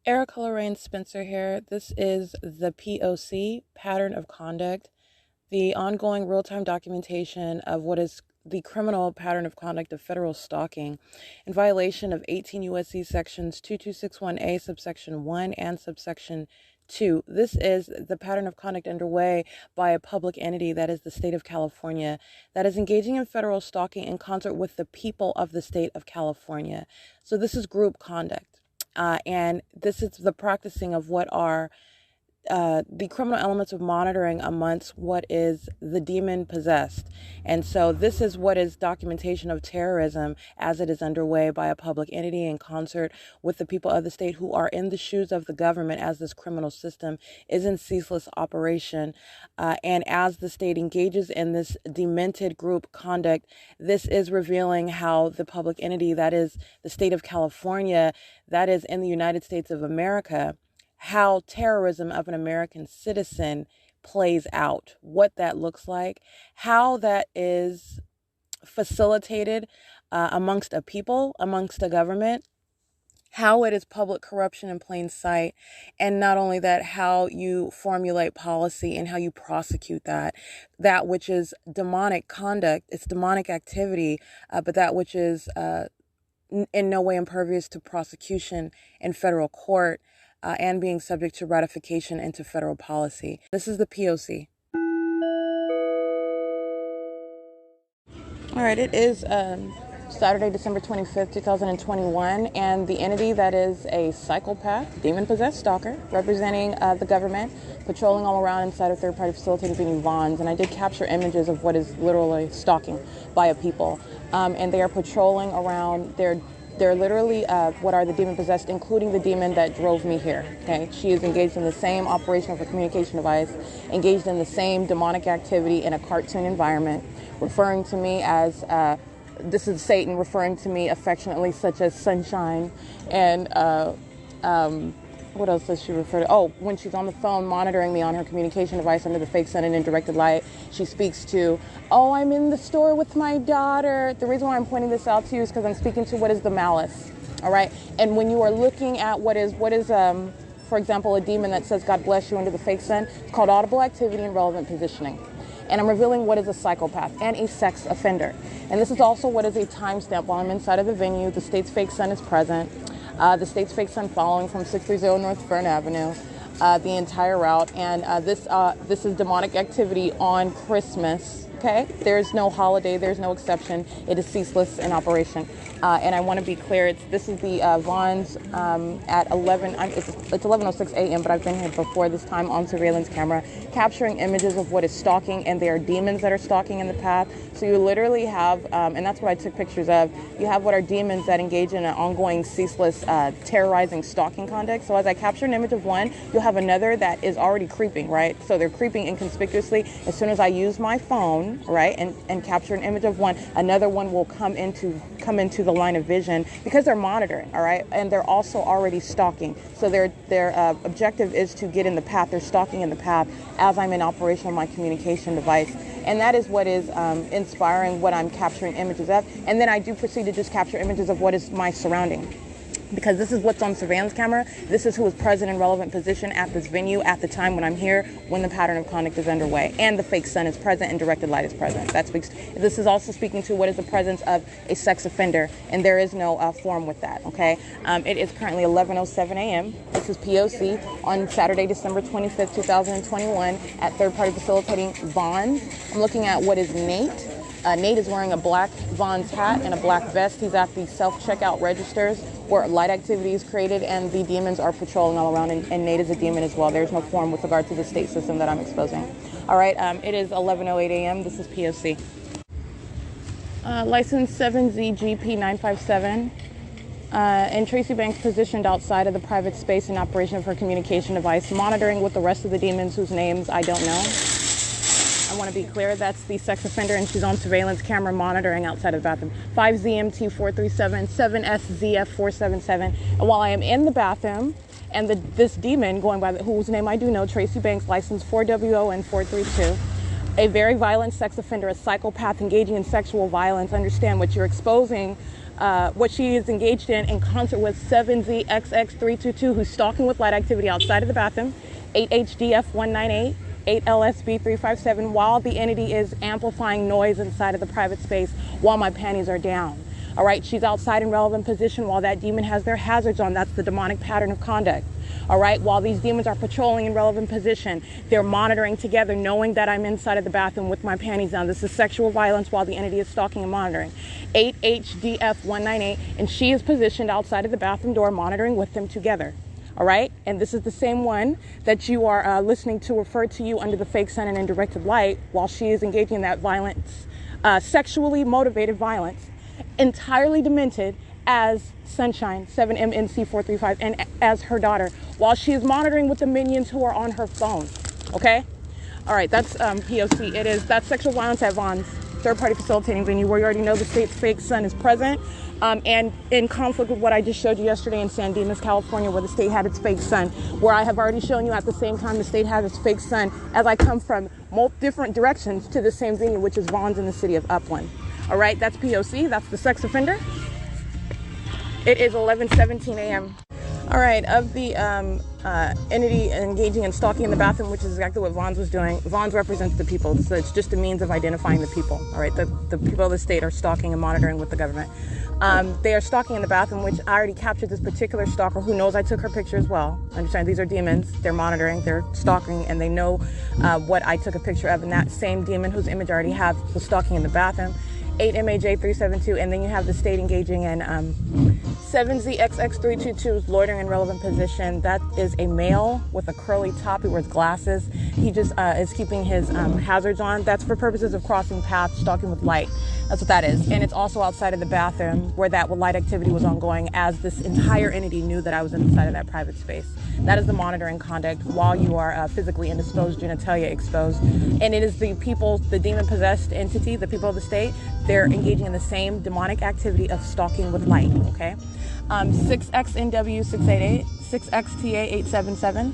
Erica Lorraine Spencer here. This is the P.O.C. pattern of conduct, the ongoing real-time documentation of what is the criminal pattern of conduct of federal stalking in violation of 18 U.S.C. sections 2261A subsection 1 and subsection 2. This is the pattern of conduct underway by a public entity, that is the state of California, that is engaging in federal stalking in concert with the people of the state of California. So this is group conduct. And this is the practicing of what are the criminal elements of monitoring amongst what is the demon possessed. And so this is what is documentation of terrorism as it is underway by a public entity in concert with the people of the state who are in the shoes of the government as this criminal system is in ceaseless operation. And as the state engages in this demented group conduct, this is revealing how the public entity, that is the state of California, that is in the United States of America, how terrorism of an American citizen plays out, what that looks like, how that is facilitated amongst a people, amongst a government, how it is public corruption in plain sight, and not only that, how you formulate policy and how you prosecute that which is demonic conduct, it's demonic activity, but that which is in no way impervious to prosecution in federal court, and being subject to ratification into federal policy. This is the P.O.C. All right, it is Saturday, December 25th, 2021, and the entity that is a psychopath, demon-possessed stalker, representing the government, patrolling all around inside of third-party facilitated venue Vons, and I did capture images of what is literally stalking by a people, and they are patrolling around. They're literally what are the demon-possessed, including the demon that drove me here, okay? She is engaged in the same operation of a communication device, engaged in the same demonic activity in a cartoon environment, referring to me as, this is Satan referring to me affectionately such as sunshine, and what else does she refer to? Oh, when she's on the phone monitoring me on her communication device under the fake sun and in directed light, she speaks to, oh, I'm in the store with my daughter. The reason why I'm pointing this out to you is because I'm speaking to what is the malice, all right? And when you are looking at what is for example, a demon that says, God bless you under the fake sun, it's called audible activity and relevant positioning. And I'm revealing what is a psychopath and a sex offender. And this is also what is a timestamp. While I'm inside of the venue, the state's fake sun is present. The state's fake sun following from 630 North Fern Avenue, the entire route. And this is demonic activity on Christmas. Okay, there's no holiday, there's no exception. It is ceaseless in operation. And I want to be clear, this is the Vons at 11, it's 11:06 a.m., but I've been here before this time on surveillance camera, capturing images of what is stalking, and there are demons that are stalking in the path. So you literally have, and that's what I took pictures of, you have what are demons that engage in an ongoing, ceaseless, terrorizing stalking conduct. So as I capture an image of one, you'll have another that is already creeping, right? So they're creeping inconspicuously. As soon as I use my phone, right, and capture an image of one, another one will come into the line of vision because they're monitoring, all right, and they're also already stalking. So their objective is to get in the path. They're stalking in the path as I'm in operation on my communication device, and that is what is inspiring what I'm capturing images of. And then I do proceed to just capture images of what is my surrounding, because this is what's on surveillance camera. This is who is present in relevant position at this venue at the time when I'm here, when the pattern of conduct is underway, and the fake sun is present and directed light is present. This is also speaking to what is the presence of a sex offender, and there is no form with that, okay? It is currently 11:07 a.m. This is P.O.C. on Saturday, December 25th, 2021 at Third Party Facilitating Vons. I'm looking at what is Nate. Nate is wearing a black Vons hat and a black vest. He's at the self-checkout registers where light activity is created and the demons are patrolling all around, and Nate is a demon as well. There's no form with regard to the state system that I'm exposing. All right, it is 11:08 a.m. This is P.O.C. License 7ZGP957. And Tracy Banks positioned outside of the private space in operation of her communication device, monitoring with the rest of the demons whose names I don't know. I want to be clear, that's the sex offender, and she's on surveillance camera monitoring outside of the bathroom. 5ZMT437, 7SZF477. And while I am in the bathroom, and this demon going by whose name I do know, Tracy Banks, license 4WON432, a very violent sex offender, a psychopath engaging in sexual violence. Understand what you're exposing what she is engaged in concert with 7ZXX322, who's stalking with light activity outside of the bathroom, 8HDF198, 8LSB357, while the entity is amplifying noise inside of the private space while my panties are down. All right, she's outside in relevant position while that demon has their hazards on. That's the demonic pattern of conduct. All right, while these demons are patrolling in relevant position, they're monitoring together, knowing that I'm inside of the bathroom with my panties down. This is sexual violence while the entity is stalking and monitoring. 8HDF198, and she is positioned outside of the bathroom door, monitoring with them together. All right, and this is the same one that you are listening to refer to you under the fake sun and in directed light while she is engaging in that violence, sexually motivated violence, entirely demented as Sunshine 7MNC435 and as her daughter while she is monitoring with the minions who are on her phone. Okay, all right, that's P.O.C. That's sexual violence at Vaughn's third-party facilitating venue, where you already know the state's fake sun is present, and in conflict with what I just showed you yesterday in San Dimas, California, where the state had its fake sun, where I have already shown you at the same time the state has its fake sun as I come from different directions to the same venue, which is Vaughn's in the city of Upland. All right, that's P.O.C. That's the sex offender. It is 11:17 a.m. All right, of the entity engaging in stalking in the bathroom, which is exactly what Vaughn's was doing. Vaughn's represents the people, so it's just a means of identifying the people. All right, the people of the state are stalking and monitoring with the government. They are stalking in the bathroom, which I already captured this particular stalker who knows I took her picture as well. Understand, these are demons. They're monitoring, they're stalking, and they know what I took a picture of. And that same demon whose image I already have was stalking in the bathroom. 8MAJ372, and then you have the state engaging in 7ZXX322, loitering in relevant position. That is a male with a curly top. He wears glasses. He just is keeping his hazards on. That's for purposes of crossing paths, stalking with light. That's what that is. And it's also outside of the bathroom where that light activity was ongoing, as this entire entity knew that I was inside of that private space. That is the monitoring conduct while you are physically indisposed, genitalia exposed. And it is the people, the demon-possessed entity, the people of the state, they're engaging in the same demonic activity of stalking with light, okay? 6XNW688, 6XTA877,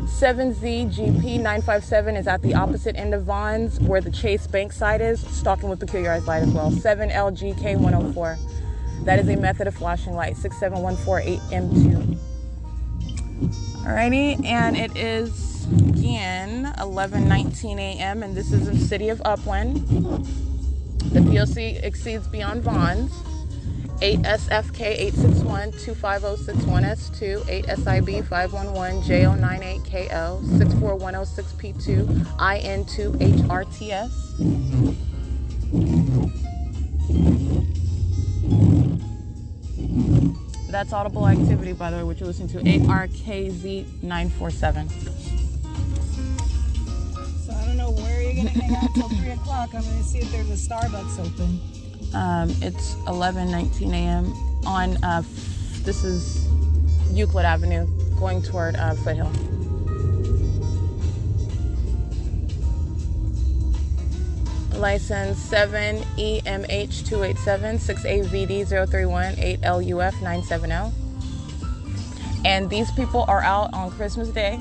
7ZGP957 is at the opposite end of Vaughn's, where the Chase Bank side is, stalking with peculiarized light as well. 7LGK104, that is a method of flashing light. 67148M2. Alrighty, and it is again 11:19 a.m. and this is in the city of Upland. The P.O.C. exceeds beyond Vaughn's. 8SFK861-25061S2, 8SIB511J098KO, 64106P2, IN2HRTS. That's audible activity, by the way, which you're listening to, 8RKZ947. So I don't know where you're going to hang out till 3 o'clock. I'm going to see if there's a Starbucks open. It's 11:19 a.m. on, this is Euclid Avenue, going toward Foothill. License 7EMH287, 6AVD031, 8LUF970. And these people are out on Christmas Day.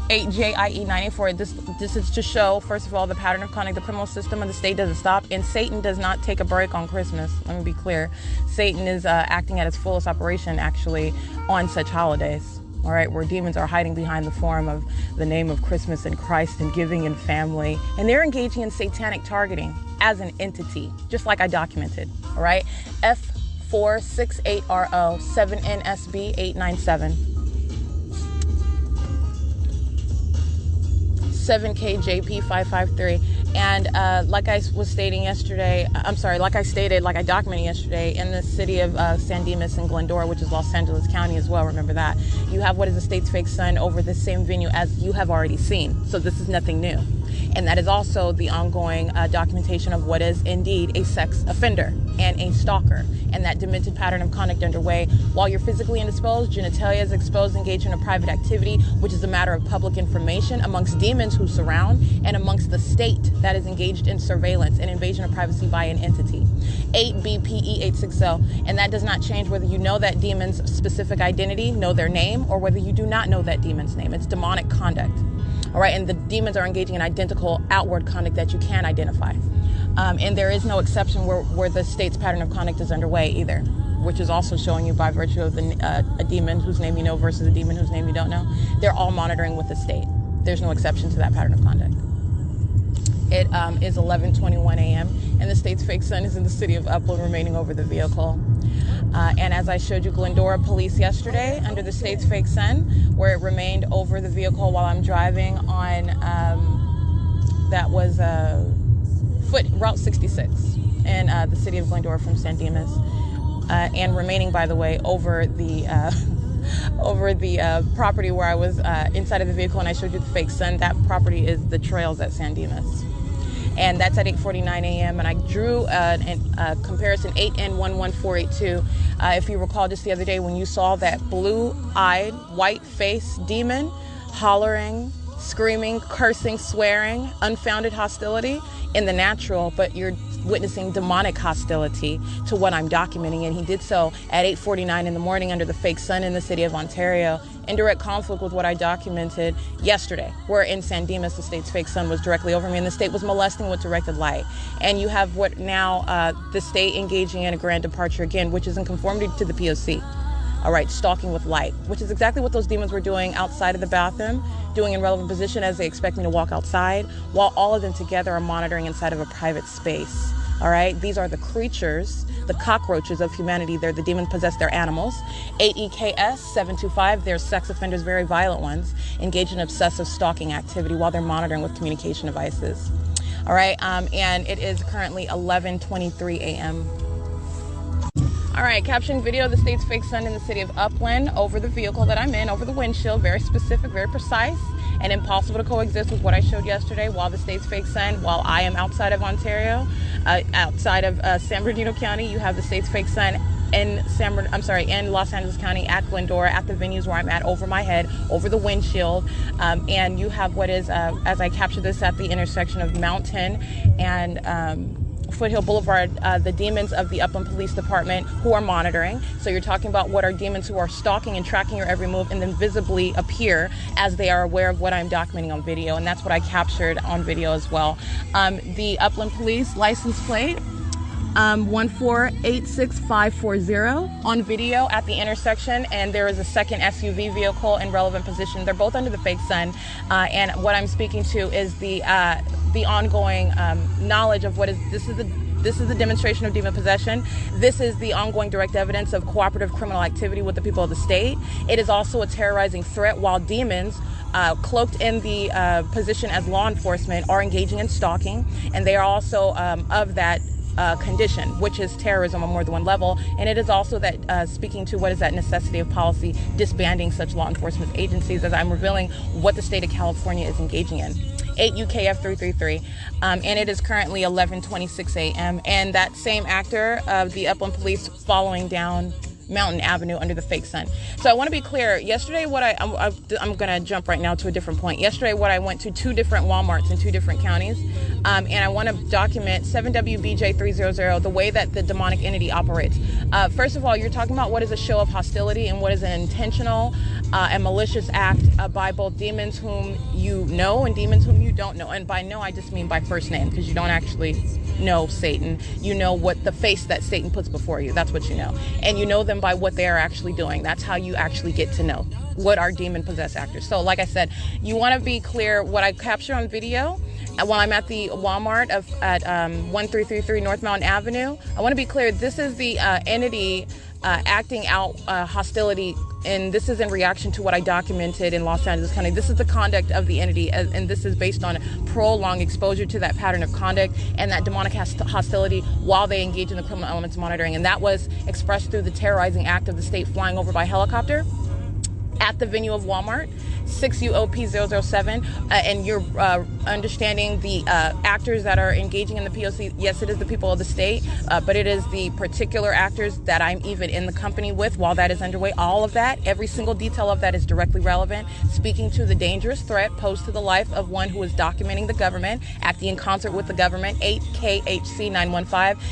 8JIE984. This is to show, first of all, the pattern of conduct. The criminal system of the state doesn't stop, and Satan does not take a break on Christmas. Let me be clear. Satan is acting at its fullest operation, actually, on such holidays. All right, where demons are hiding behind the form of the name of Christmas and Christ and giving and family, and they're engaging in satanic targeting as an entity, just like I documented. All right, F468RO 7NSB897. 7KJP553, and like I was stating yesterday, like I documented yesterday, in the city of San Dimas and Glendora, which is Los Angeles County as well, remember that, you have what is the state's fake sun over the same venue as you have already seen, so this is nothing new. And that is also the ongoing documentation of what is indeed a sex offender and a stalker, and that demented pattern of conduct underway while you're physically indisposed, genitalia is exposed, engaged in a private activity, which is a matter of public information amongst demons who surround and amongst the state that is engaged in surveillance and invasion of privacy by an entity. 8BPE860, and that does not change whether you know that demon's specific identity, know their name, or whether you do not know that demon's name. It's demonic conduct. All right, and the demons are engaging in identical outward conduct that you can identify. And there is no exception where the state's pattern of conduct is underway either, which is also showing you by virtue of a demon whose name you know versus a demon whose name you don't know. They're all monitoring with the state. There's no exception to that pattern of conduct. It is 11:21 a.m. and the state's fake sun is in the city of Upland, remaining over the vehicle. And as I showed you, Glendora police yesterday under the state's fake sun, where it remained over the vehicle while I'm driving on, that was Route 66 in the city of Glendora from San Dimas, and remaining, by the way, over the property where I was inside of the vehicle and I showed you the fake sun. That property is the trails at San Dimas. And that's at 8:49 a.m. And I drew a comparison 8N11482. If you recall just the other day when you saw that blue-eyed, white-faced demon hollering, screaming, cursing, swearing, unfounded hostility in the natural, but you're witnessing demonic hostility to what I'm documenting. And he did so at 8:49 in the morning under the fake sun in the city of Ontario, in direct conflict with what I documented yesterday, where in San Dimas, the state's fake sun was directly over me and the state was molesting with directed light. And you have what now the state engaging in a grand departure again, which is in conformity to the P.O.C. All right, stalking with light, which is exactly what those demons were doing outside of the bathroom, doing in relevant position as they expect me to walk outside, while all of them together are monitoring inside of a private space. All right, these are the creatures, the cockroaches of humanity. They're the demon-possessed, they're animals. 8EKS 725, they're sex offenders, very violent ones, engaged in obsessive stalking activity while they're monitoring with communication devices. All right, and it is currently 11:23 a.m. All right, caption video of the state's fake sun in the city of Upland over the vehicle that I'm in, over the windshield, very specific, very precise, and impossible to coexist with what I showed yesterday while the state's fake sun, while I am outside of Ontario, outside of San Bernardino County. You have the state's fake sun in Los Angeles County at Glendora, at the venues where I'm at, over my head, over the windshield. And you have what is, as I captured this at the intersection of Mountain and Foothill Boulevard, the demons of the Upland Police Department who are monitoring. So you're talking about what are demons who are stalking and tracking your every move and then visibly appear as they are aware of what I'm documenting on video. And that's what I captured on video as well. The Upland Police license plate 1486540 on video at the intersection, and there is a second SUV vehicle in relevant position. They're both under the fake sun, and what I'm speaking to is the ongoing knowledge of what is this is the demonstration of demon possession. This is the ongoing direct evidence of cooperative criminal activity with the people of the state. It is also a terrorizing threat while demons cloaked in the position as law enforcement are engaging in stalking, and they are also of that condition, which is terrorism on more than one level. And it is also that speaking to what is that necessity of policy disbanding such law enforcement agencies, as I'm revealing what the state of California is engaging in. 8 UKF 333, and it is currently 11:26 a.m. and that same actor of the Upland Police following down Mountain Avenue under the fake sun. So I want to be clear. Yesterday, I'm going to jump right now to a different point. Yesterday, I went to 2 different Walmarts in 2 different counties, and I want to document 7WBJ300, the way that the demonic entity operates. First of all, you're talking about what is a show of hostility and what is an intentional and malicious act by both demons whom you know and demons whom you don't know. And by know, I just mean by first name, because you don't actually know Satan. You know what the face that Satan puts before you. That's what you know. And you know them by what they are actually doing. That's how you actually get to know what are demon-possessed actors. So like I said, you want to be clear what I capture on video while I'm at the Walmart at 1333 North Mountain Avenue. I want to be clear, this is the entity acting out hostility, and this is in reaction to what I documented in Los Angeles County. This is the conduct of the entity, and this is based on prolonged exposure to that pattern of conduct and that demonic hostility while they engage in the criminal elements monitoring. And that was expressed through the terrorizing act of the state flying over by helicopter at the venue of Walmart, 6UOP007, and you're understanding the actors that are engaging in the P.O.C. Yes, it is the people of the state, but it is the particular actors that I'm even in the company with while that is underway. All of that, every single detail of that is directly relevant, speaking to the dangerous threat posed to the life of one who is documenting the government, acting in concert with the government, 8KHC 915,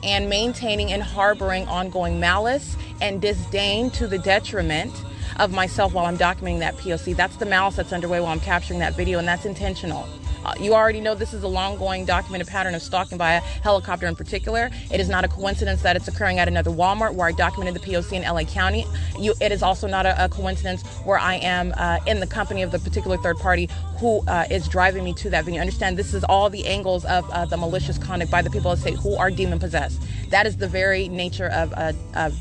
and maintaining and harboring ongoing malice and disdain to the detriment of myself while I'm documenting that P.O.C. That's the malice that's underway while I'm capturing that video, and that's intentional. You already know this is a long-going documented pattern of stalking by a helicopter in particular. It is not a coincidence that it's occurring at another Walmart where I documented the P.O.C. in LA County. It is also not a coincidence where I am in the company of the particular third party who is driving me to that venue. Understand, this is all the angles of the malicious conduct by the people of the state who are demon-possessed. That is the very nature of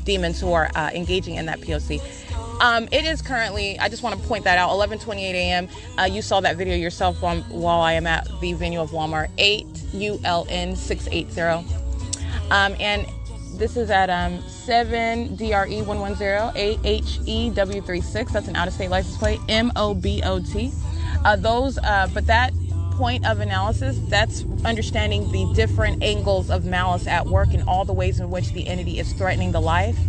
demons who are engaging in that P.O.C. It is currently, I just want to point that out, 11:28 a.m. You saw that video yourself while I am at the venue of Walmart, 8 ULN 680. And this is at 7 DRE 110 AHEW36. That's an out-of-state license plate, MOBOT. But that point of analysis, that's understanding the different angles of malice at work and all the ways in which the entity is threatening the life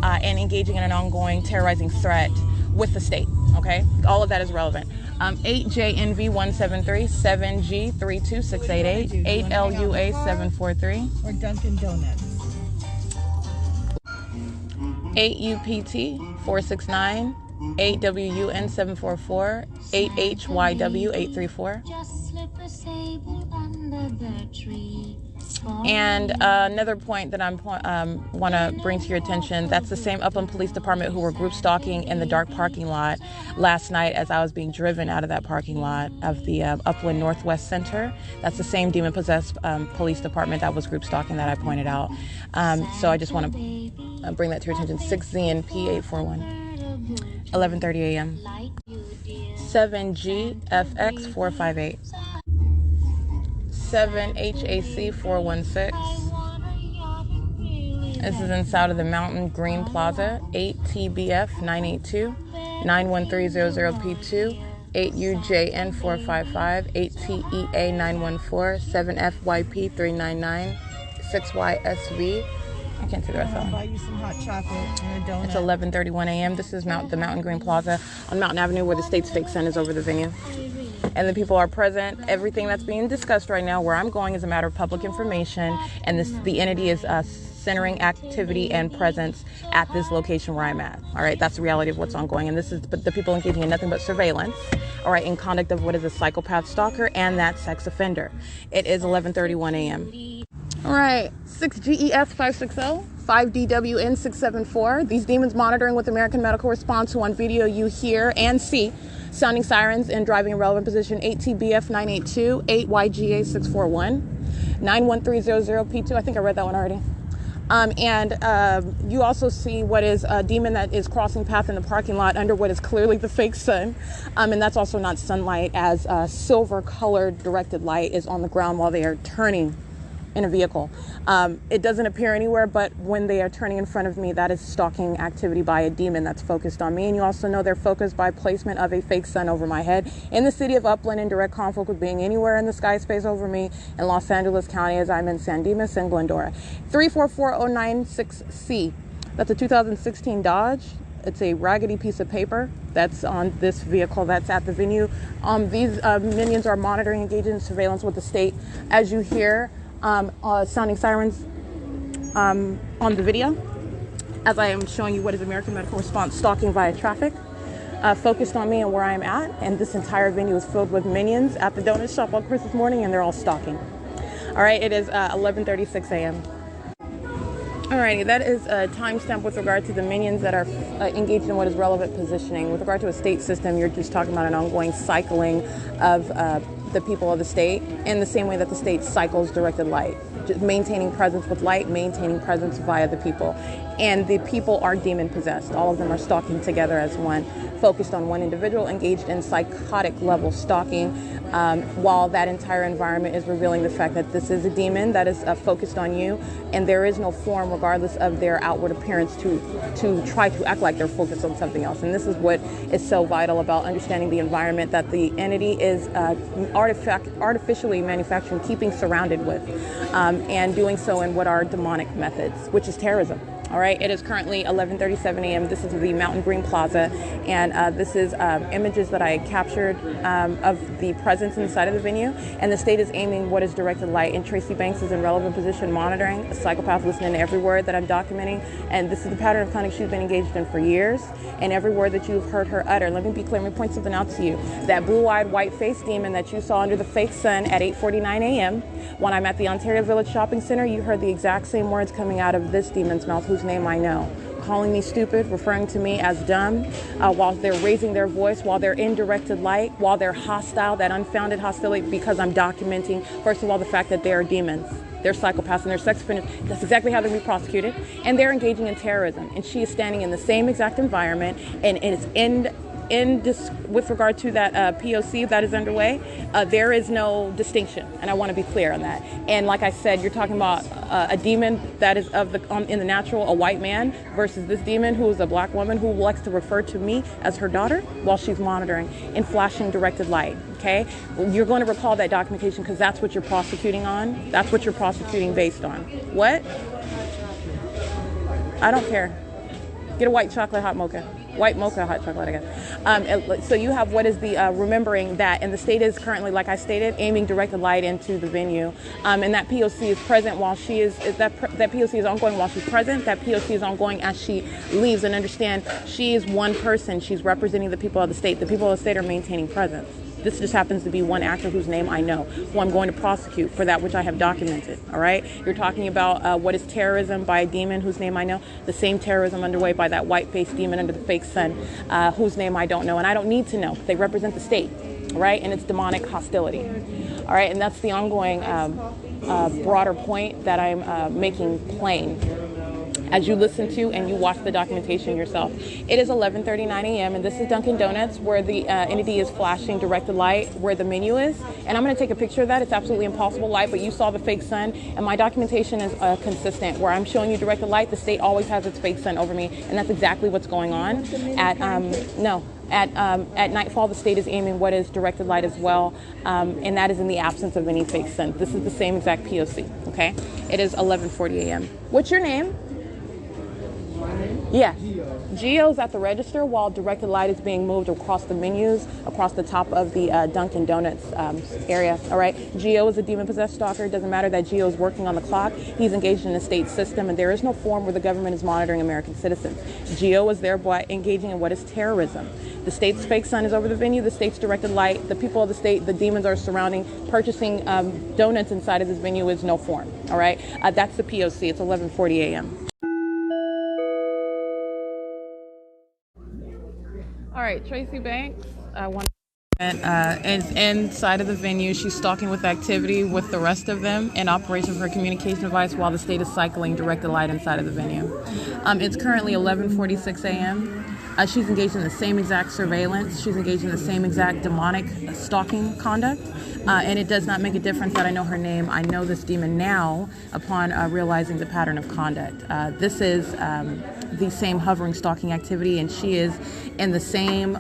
and engaging in an ongoing terrorizing threat with the state. Okay, all of that is relevant. 8JNV173, 7G32688, 8LUA743, or Dunkin' Donuts. 8UPT469, 8WUN744, 8HYW834. And another point that I want to bring to your attention, that's the same Upland Police Department who were group stalking in the dark parking lot last night as I was being driven out of that parking lot of the Upland Northwest Center. That's the same demon-possessed police department that was group stalking that I pointed out. So I just want to bring that to your attention. 6ZNP841, 11:30 a.m. 7GFX458. 7HAC416. This is inside of the Mountain Green Plaza. 8TBF982, 91300P2, 8UJN455, 8TEA914, 7FYP399, 6YSV. I can't see the rest of I'll them. buy you some hot chocolate and a donut. It's 11:31 a.m. This is the Mountain Green Plaza on Mountain Avenue where the state's fake sun is over the venue. And the people are present. Everything that's being discussed right now, where I'm going, is a matter of public information, and the entity is centering activity and presence at this location where I'm at. All right, that's the reality of what's ongoing, and this is the people engaging in nothing but surveillance. All right, in conduct of what is a psychopath stalker and that sex offender. It is 11:31 a.m. All right, 6GES560. 5DWN674. These demons monitoring with American Medical Response, who on video you hear and see sounding sirens and driving in relevant position. 8TBF982, 8YGA641, 91300P2. I think I read that one already. You also see what is a demon that is crossing path in the parking lot under what is clearly the fake sun. And that's also not sunlight, as silver colored directed light is on the ground while they are turning in a vehicle. It doesn't appear anywhere, but when they are turning in front of me, that is stalking activity by a demon that's focused on me. And you also know they're focused by placement of a fake sun over my head in the city of Upland, in direct conflict with being anywhere in the sky space over me in Los Angeles County, as I'm in San Dimas and Glendora. 344096C. That's a 2016 Dodge. It's a raggedy piece of paper that's on this vehicle that's at the venue. These minions are monitoring, engaging in surveillance with the state. As you hear, sounding sirens on the video, as I am showing you what is American Medical Response stalking via traffic, focused on me and where I'm at. And this entire venue is filled with minions at the donut shop on Christmas morning, and they're all stalking. All right, it is 11:36 a.m. Alrighty, that is a timestamp with regard to the minions that are engaged in what is relevant positioning. With regard to a state system, you're just talking about an ongoing cycling of the people of the state in the same way that the state cycles directed light. Just maintaining presence with light, maintaining presence via the people. And the people are demon-possessed. All of them are stalking together as one, focused on one individual, engaged in psychotic level stalking, while that entire environment is revealing the fact that this is a demon that is focused on you, and there is no form, regardless of their outward appearance, to try to act like they're focused on something else. And this is what is so vital about understanding the environment that the entity is artificially manufacturing, keeping surrounded with, and doing so in what are demonic methods, which is terrorism. All right, it is currently 11:37 a.m. This is the Mountain Green Plaza, and this is images that I captured of the presence inside of the venue. And the state is aiming what is directed light, and Tracy Banks is in relevant position monitoring, a psychopath listening to every word that I'm documenting. And this is the pattern of conduct she's been engaged in for years, and every word that you've heard her utter. Let me be clear, let me point something out to you. That blue-eyed, white-faced demon that you saw under the fake sun at 8:49 a.m. when I'm at the Ontario Village Shopping Center, you heard the exact same words coming out of this demon's mouth, whose name I know, calling me stupid, referring to me as dumb, while they're raising their voice, while they're in directed light, while they're hostile, that unfounded hostility, because I'm documenting, first of all, the fact that they are demons. They're psychopaths and they're sex offenders. That's exactly how they're being prosecuted. And they're engaging in terrorism. And she is standing in the same exact environment, and it's with regard to that P.O.C. that is underway, there is no distinction, and I want to be clear on that. And like I said, you're talking about a demon that is in the natural, a white man, versus this demon who is a black woman who likes to refer to me as her daughter while she's monitoring in flashing directed light. Okay, you're going to recall that documentation because that's what you're prosecuting on. That's what you're prosecuting based on. What? I don't care. Get a white chocolate hot mocha. White mocha hot chocolate, I guess. So you have what is the remembering that, and the state is currently, like I stated, aiming directed light into the venue, and that P.O.C. is present while she is that P.O.C. is ongoing while she's present. That P.O.C. is ongoing as she leaves. And understand, she is one person. She's representing the people of the state. The people of the state are maintaining presence. This just happens to be one actor whose name I know, who I'm going to prosecute for that which I have documented, all right? You're talking about what is terrorism by a demon whose name I know, the same terrorism underway by that white-faced demon under the fake sun, whose name I don't know, and I don't need to know. They represent the state, all right? And it's demonic hostility, all right? And that's the ongoing broader point that I'm making plain as you listen to and you watch the documentation yourself. It is 11:39 a.m. and this is Dunkin' Donuts, where the entity is flashing directed light where the menu is. And I'm going to take a picture of that. It's absolutely impossible light, but you saw the fake sun, and my documentation is consistent. Where I'm showing you directed light, the state always has its fake sun over me, and that's exactly what's going on. At nightfall, the state is aiming what is directed light as well, and that is in the absence of any fake sun. This is the same exact POC. Okay, it is 11:40 a.m. What's your name? Yeah, Gio's at the register while directed light is being moved across the menus, across the top of the Dunkin' Donuts area, all right? Gio is a demon-possessed stalker. It doesn't matter that Gio is working on the clock. He's engaged in the state system, and there is no form where the government is monitoring American citizens. Gio is thereby engaging in what is terrorism. The state's fake sun is over the venue. The state's directed light. The people of the state, the demons are surrounding. Purchasing donuts inside of this venue is no form, all right? That's the POC. It's 11:40 a.m. All right, Tracy Banks, is inside of the venue. She's stalking with activity with the rest of them in operation of her communication device while the state is cycling directed light inside of the venue. It's currently 11:46 a.m. She's engaged in the same exact surveillance. She's engaged in the same exact demonic stalking conduct. And it does not make a difference that I know her name. I know this demon now upon realizing the pattern of conduct. This is the same hovering stalking activity, and she is in the same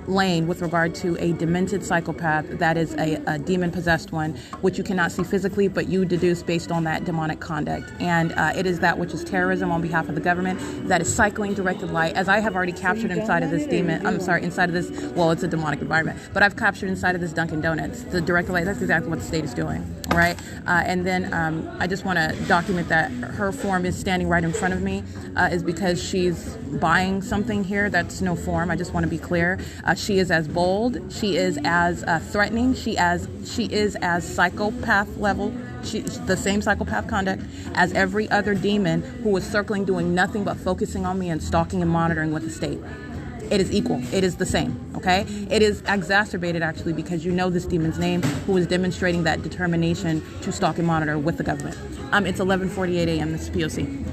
lane with regard to a demented psychopath that is a demon-possessed one, which you cannot see physically, but you deduce based on that demonic conduct. And it is that which is terrorism on behalf of the government that is cycling directed light, as I have already captured inside of this demon, inside of this, well, it's a demonic environment, but I've captured inside of this Dunkin' Donuts, the directed light. That's exactly what the state is doing, all right? And then I just want to document that her form is standing right in front of me is because she's buying something here that's no form. I just want to be clear. She is as bold. She is as threatening. She is as psychopath level. She's the same psychopath conduct as every other demon who is circling, doing nothing but focusing on me and stalking and monitoring with the state. It is equal. It is the same, okay? It is exacerbated, actually, because you know this demon's name, who is demonstrating that determination to stalk and monitor with the government. It's 11:48 a.m. This is POC.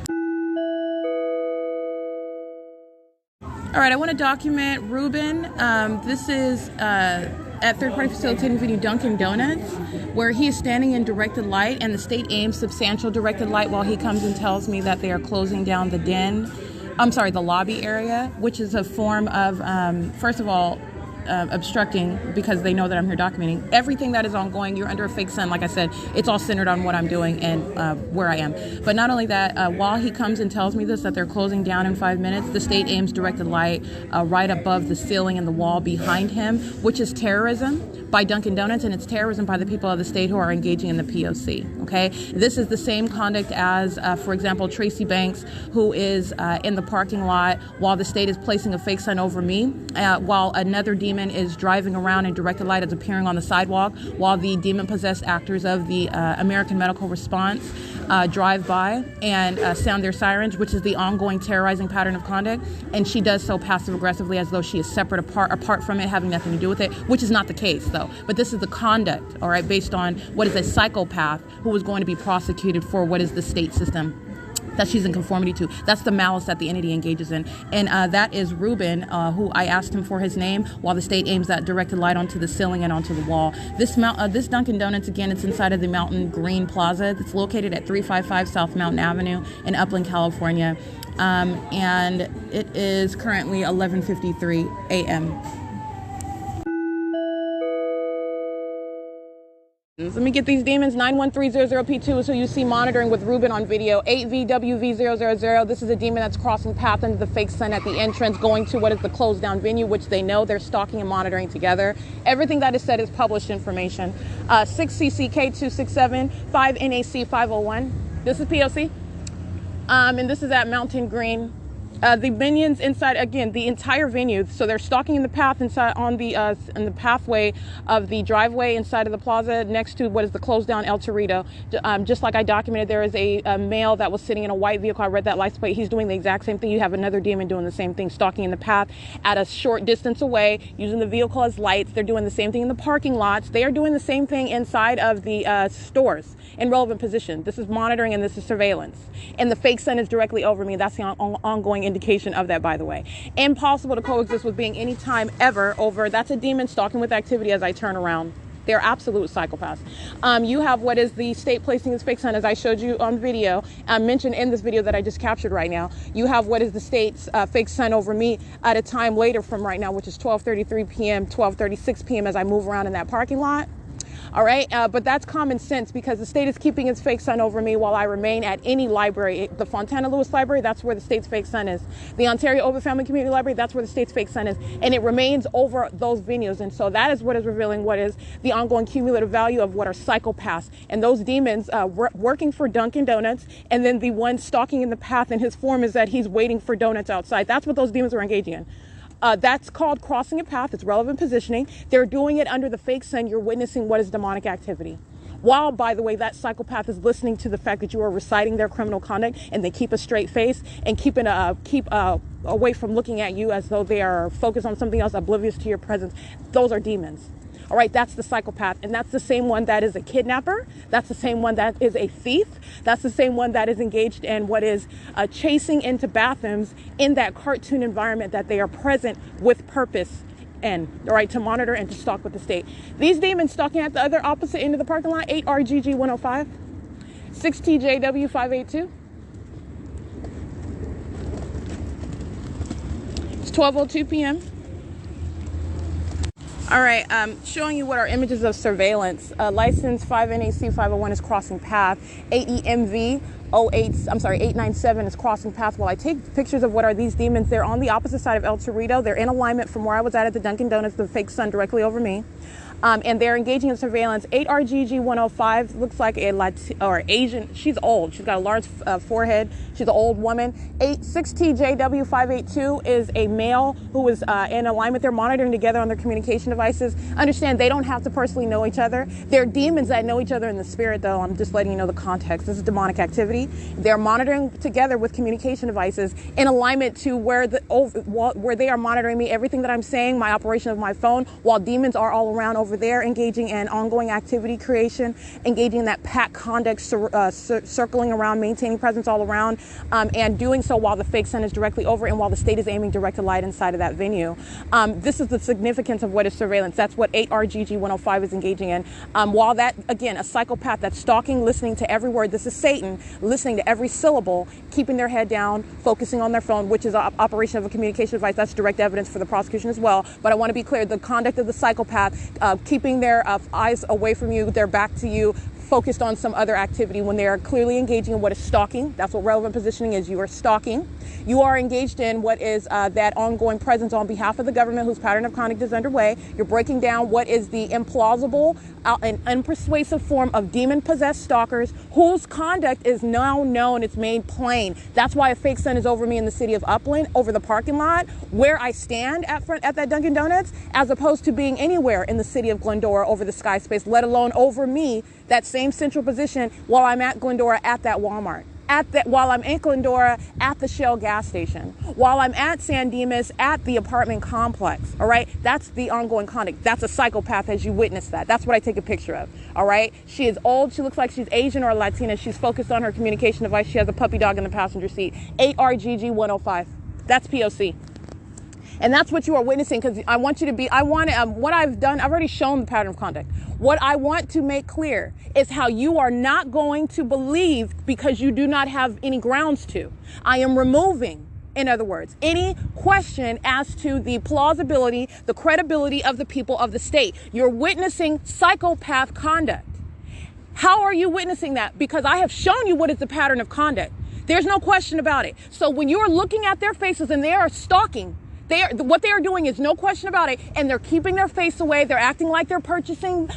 All right, I want to document Ruben. This is at third-party facilitating venue Dunkin' Donuts, where he is standing in directed light, and the state aims substantial directed light while he comes and tells me that they are closing down the lobby area, which is a form of, first of all, obstructing because they know that I'm here documenting. Everything that is ongoing, you're under a fake sun. Like I said, it's all centered on what I'm doing and where I am. But not only that, while he comes and tells me this, that they're closing down in 5 minutes, the state aims directed light right above the ceiling and the wall behind him, which is terrorism by Dunkin' Donuts, and it's terrorism by the people of the state who are engaging in the P.O.C. Okay, this is the same conduct as, for example, Tracy Banks, who is in the parking lot while the state is placing a fake sun over me, while another demon is driving around and directed light is appearing on the sidewalk, while the demon-possessed actors of the American Medical Response drive by and sound their sirens, which is the ongoing terrorizing pattern of conduct. And she does so passive-aggressively as though she is separate, apart from it, having nothing to do with it, which is not the case, though. But this is the conduct, all right, based on what is a psychopath who is going to be prosecuted for what is the state system that she's in conformity to. That's the malice that the entity engages in. And that is Ruben, who I asked him for his name, while the state aims that directed light onto the ceiling and onto the wall. This Dunkin' Donuts, again, it's inside of the Mountain Green Plaza. It's located at 355 South Mountain Avenue in Upland, California. And it is currently 11:53 a.m. Let me get these demons. 91300P2 is who you see monitoring with Ruben on video. 8VWV000. This is a demon that's crossing path into the fake sun at the entrance, going to what is the closed down venue, which they know they're stalking and monitoring together. Everything that is said is published information. 6CCK267, 5NAC501. This is P.O.C. And this is at Mountain Green. The minions inside, again, the entire venue. So they're stalking in the path inside on the in the pathway of the driveway inside of the plaza next to what is the closed down El Torito. Just like I documented, there is a male that was sitting in a white vehicle. I read that license plate. He's doing the exact same thing. You have another demon doing the same thing, stalking in the path at a short distance away, using the vehicle as lights. They're doing the same thing in the parking lots. They are doing the same thing inside of the stores in relevant position. This is monitoring and this is surveillance. And the fake sun is directly over me. That's the ongoing indication of that, by the way. Impossible to coexist with being any time ever over. That's a demon stalking with activity as I turn around. They're absolute psychopaths. You have what is the state placing its fake sun, as I showed you on video, mentioned in this video that I just captured right now. You have what is the state's fake sun over me at a time later from right now, which is 12:33 p.m., 12:36 p.m. as I move around in that parking lot. All right, but that's common sense because the state is keeping its fake sun over me while I remain at any library. The Fontana Lewis Library, that's where the state's fake sun is. The Ontario Open Family Community Library, that's where the state's fake sun is. And it remains over those venues. And so that is what is revealing what is the ongoing cumulative value of what are psychopaths. And those demons working for Dunkin' Donuts, and then the one stalking in the path in his form is that he's waiting for donuts outside. That's what those demons are engaging in. That's called crossing a path. It's relevant positioning. They're doing it under the fake sun. You're witnessing what is demonic activity. While, by the way, that psychopath is listening to the fact that you are reciting their criminal conduct and they keep a straight face and keep away from looking at you as though they are focused on something else, oblivious to your presence. Those are demons. All right, that's the psychopath. And that's the same one that is a kidnapper. That's the same one that is a thief. That's the same one that is engaged in what is chasing into bathrooms in that cartoon environment that they are present with purpose and, all right, to monitor and to stalk with the state. These demons stalking at the other opposite end of the parking lot, 8RGG105, 6TJW582. It's 12:02 p.m. All right, showing you what are images of surveillance. License 5NAC501 is crossing path. 897 is crossing path while I take pictures of what are these demons. They're on the opposite side of El Torito. They're in alignment from where I was at the Dunkin' Donuts, the fake sun directly over me. And they're engaging in surveillance. 8RGG105 looks like or Asian. She's old. She's got a large forehead. She's an old woman. 6TJW582 is a male who is in alignment. They're monitoring together on their communication devices. Understand, they don't have to personally know each other. They're demons that know each other in the spirit, though. I'm just letting you know the context. This is demonic activity. They're monitoring together with communication devices in alignment to where they are monitoring me, everything that I'm saying, my operation of my phone, while demons are all around over over there, engaging in ongoing activity creation, engaging in that pack conduct, circling around, maintaining presence all around, and doing so while the fake sun is directly over and while the state is aiming directed light inside of that venue. This is the significance of what is surveillance. That's what 8 RGG 105 is engaging in. While that, again, a psychopath that's stalking, listening to every word, this is Satan, listening to every syllable, keeping their head down, focusing on their phone, which is an operation of a communication device. That's direct evidence for the prosecution as well. But I want to be clear, the conduct of the psychopath, keeping their eyes away from you, their back to you, focused on some other activity when they are clearly engaging in what is stalking. That's what relevant positioning is. You are stalking. You are engaged in what is that ongoing presence on behalf of the government whose pattern of conduct is underway. You're breaking down what is the implausible and unpersuasive form of demon-possessed stalkers whose conduct is now known. It's made plain. That's why a fake sun is over me in the city of Upland, over the parking lot, where I stand at that Dunkin' Donuts, as opposed to being anywhere in the city of Glendora over the sky space, let alone over me, that same central position while I'm at Glendora at that Walmart, while I'm in Glendora at the Shell gas station, while I'm at San Dimas at the apartment complex. All right, that's the ongoing conduct. That's a psychopath as you witness that. That's what I take a picture of. All right, she is old. She looks like she's Asian or Latina. She's focused on her communication device. She has a puppy dog in the passenger seat. 8 RGG 105. That's P.O.C. And that's what you are witnessing, because I want you to be, what I've done, I've already shown the pattern of conduct. What I want to make clear is how you are not going to believe because you do not have any grounds to. I am removing, in other words, any question as to the plausibility, the credibility of the people of the state. You're witnessing psychopath conduct. How are you witnessing that? Because I have shown you what is the pattern of conduct. There's no question about it. So when you are looking at their faces and they are stalking, what they are doing is no question about it, and they're keeping their face away. They're acting like they're purchasing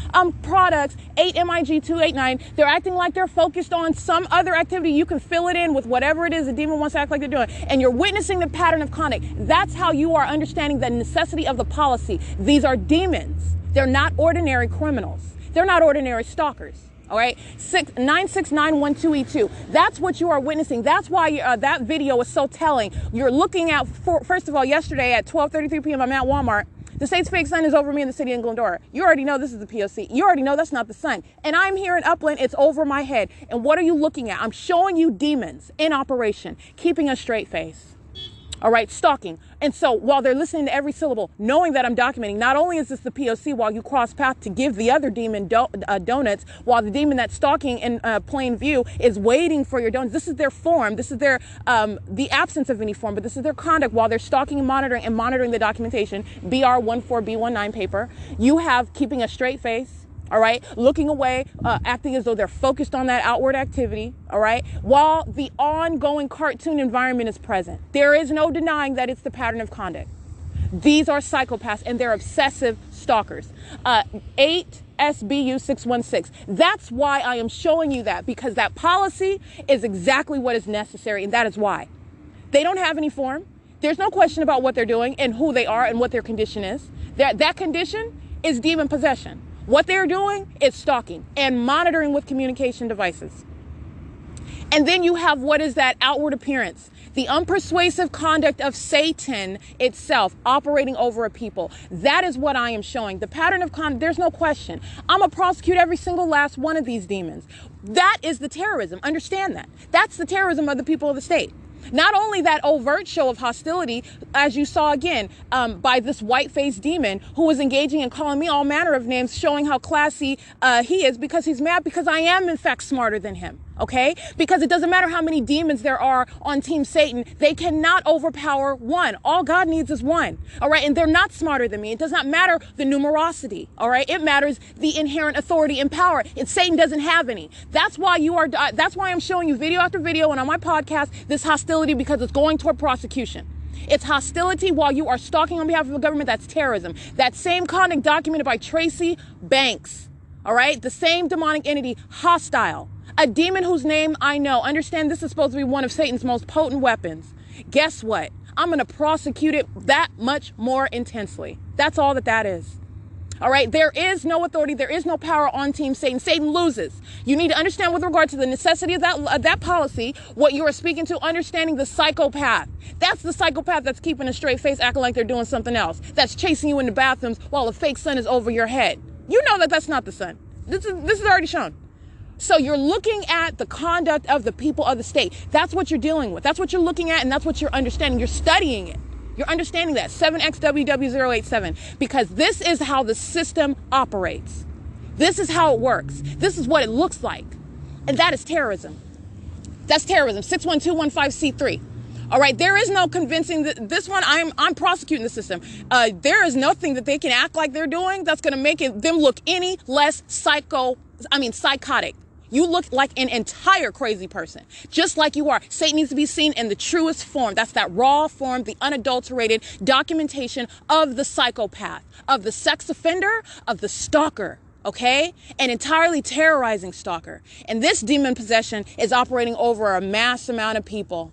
products, 8 MIG 289. They're acting like they're focused on some other activity. You can fill it in with whatever it is the demon wants to act like they're doing, and you're witnessing the pattern of conduct. That's how you are understanding the necessity of the policy. These are demons. They're not ordinary criminals. They're not ordinary stalkers. All right, 969112E2. That's what you are witnessing. That's why that video is so telling. You're looking at, first of all, yesterday at 12:33 p.m. I'm at Walmart. The state's fake sun is over me in the city of Glendora. You already know this is the P.O.C. You already know that's not the sun. And I'm here in Upland. It's over my head. And what are you looking at? I'm showing you demons in operation, keeping a straight face. All right, stalking. And so while they're listening to every syllable, knowing that I'm documenting, not only is this the P.O.C. while you cross path to give the other demon donuts, while the demon that's stalking in plain view is waiting for your donuts. This is their form. This is their the absence of any form, but this is their conduct while they're stalking and monitoring the documentation, BR14B19 paper. You have keeping a straight face. All right, looking away, acting as though they're focused on that outward activity, all right, while the ongoing cartoon environment is present. There is no denying that it's the pattern of conduct. These are psychopaths, and they're obsessive stalkers. 8 SBU 616. That's why I am showing you that, because that policy is exactly what is necessary, and that is why. They don't have any form. There's no question about what they're doing and who they are and what their condition is. That condition is demon possession. What they're doing is stalking and monitoring with communication devices. And then you have what is that outward appearance, the unpersuasive conduct of Satan itself operating over a people. That is what I am showing. The pattern of conduct, there's no question. I'm going to prosecute every single last one of these demons. That is the terrorism. Understand that. That's the terrorism of the people of the state. Not only that overt show of hostility, as you saw again, by this white-faced demon who was engaging and calling me all manner of names, showing how classy he is, because he's mad because I am, in fact, smarter than him. Okay? Because it doesn't matter how many demons there are on Team Satan. They cannot overpower one. All God needs is one. All right? And they're not smarter than me. It does not matter the numerosity. All right? It matters the inherent authority and power. And Satan doesn't have any. That's why that's why I'm showing you video after video and on my podcast this hostility, because it's going toward prosecution. It's hostility while you are stalking on behalf of the government. That's terrorism. That same conduct documented by Tracy Banks. All right? The same demonic entity, hostile. A demon whose name I know. Understand, this is supposed to be one of Satan's most potent weapons. Guess what? I'm going to prosecute it that much more intensely. That's all that is. All right. There is no authority. There is no power on Team Satan. Satan loses. You need to understand with regard to the necessity of that policy, what you are speaking to, understanding the psychopath. That's the psychopath that's keeping a straight face, acting like they're doing something else. That's chasing you into bathrooms while a fake sun is over your head. You know that that's not the sun. This is already shown. So you're looking at the conduct of the people of the state. That's what you're dealing with. That's what you're looking at, and that's what you're understanding. You're studying it. You're understanding that. 7XWW087. Because this is how the system operates. This is how it works. This is what it looks like. And that is terrorism. That's terrorism. 61215C3. All right. There is no convincing this one. I'm prosecuting the system. There is nothing that they can act like they're doing that's going to make them look any less psychotic. You look like an entire crazy person, just like you are. Satan needs to be seen in the truest form. That's that raw form, the unadulterated documentation of the psychopath, of the sex offender, of the stalker, okay? An entirely terrorizing stalker. And this demon possession is operating over a mass amount of people.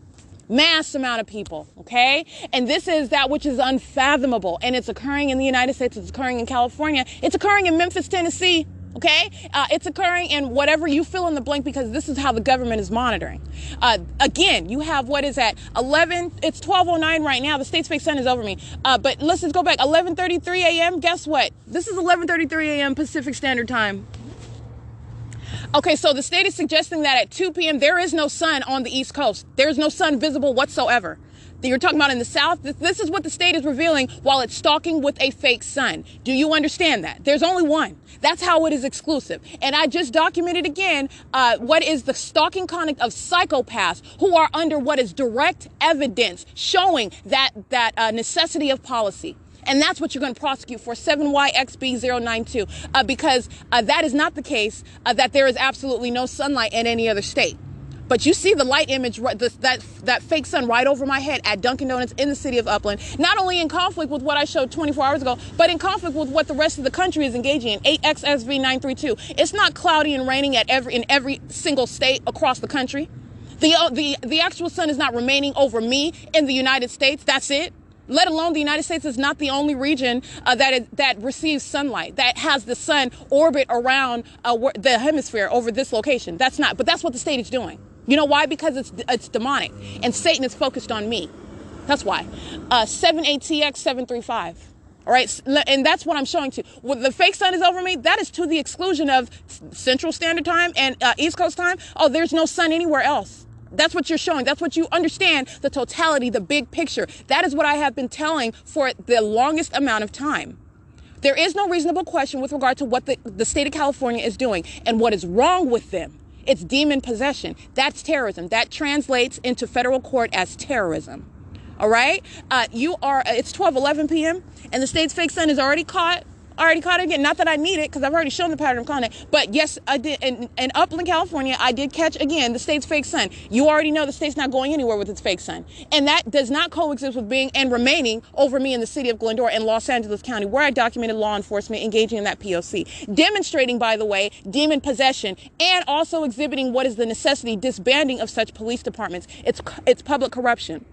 Mass amount of people, okay? And this is that which is unfathomable. And it's occurring in the United States. It's occurring in California. It's occurring in Memphis, Tennessee. Okay, it's occurring in whatever you fill in the blank, because this is how the government is monitoring. Again, you have what is at 11. It's 12:09 right now. The state's fake sun is over me. But let's just go back. 11:33 a.m. Guess what? This is 11:33 a.m. Pacific Standard Time. Okay, so the state is suggesting that at 2 p.m. there is no sun on the East Coast. There is no sun visible whatsoever. You're talking about in the South. This is what the state is revealing while it's stalking with a fake sun. Do you understand that? There's only one. That's how it is exclusive. And I just documented again what is the stalking conduct of psychopaths who are under what is direct evidence showing that necessity of policy. And that's what you're going to prosecute for, 7YXB092, because that is not the case, that there is absolutely no sunlight in any other state. But you see the light image, that fake sun right over my head at Dunkin' Donuts in the city of Upland, not only in conflict with what I showed 24 hours ago, but in conflict with what the rest of the country is engaging in, 8XSV932. It's not cloudy and raining in every single state across the country. The actual sun is not remaining over me in the United States. That's it. Let alone the United States is not the only region that receives sunlight, that has the sun orbit around the hemisphere over this location. That's not, but that's what the state is doing. You know why? Because it's demonic, and Satan is focused on me. That's why. 78TX735. All right, and that's what I'm showing to. When the fake sun is over me, that is to the exclusion of Central Standard Time and East Coast Time. Oh, there's no sun anywhere else. That's what you're showing. That's what you understand, the totality, the big picture. That is what I have been telling for the longest amount of time. There is no reasonable question with regard to what the state of California is doing and what is wrong with them. It's demon possession. That's terrorism. That translates into federal court as terrorism. All right? It's 12:11 p.m. and the state's fake sun is already caught. Again. Not that I need it, because I've already shown the pattern of conduct. But yes, I did. In Upland, California, I did catch, again, the state's fake sun. You already know the state's not going anywhere with its fake sun. And that does not coexist with being and remaining over me in the city of Glendora and Los Angeles County, where I documented law enforcement engaging in that P.O.C. Demonstrating, by the way, demon possession, and also exhibiting what is the necessity disbanding of such police departments. It's public corruption.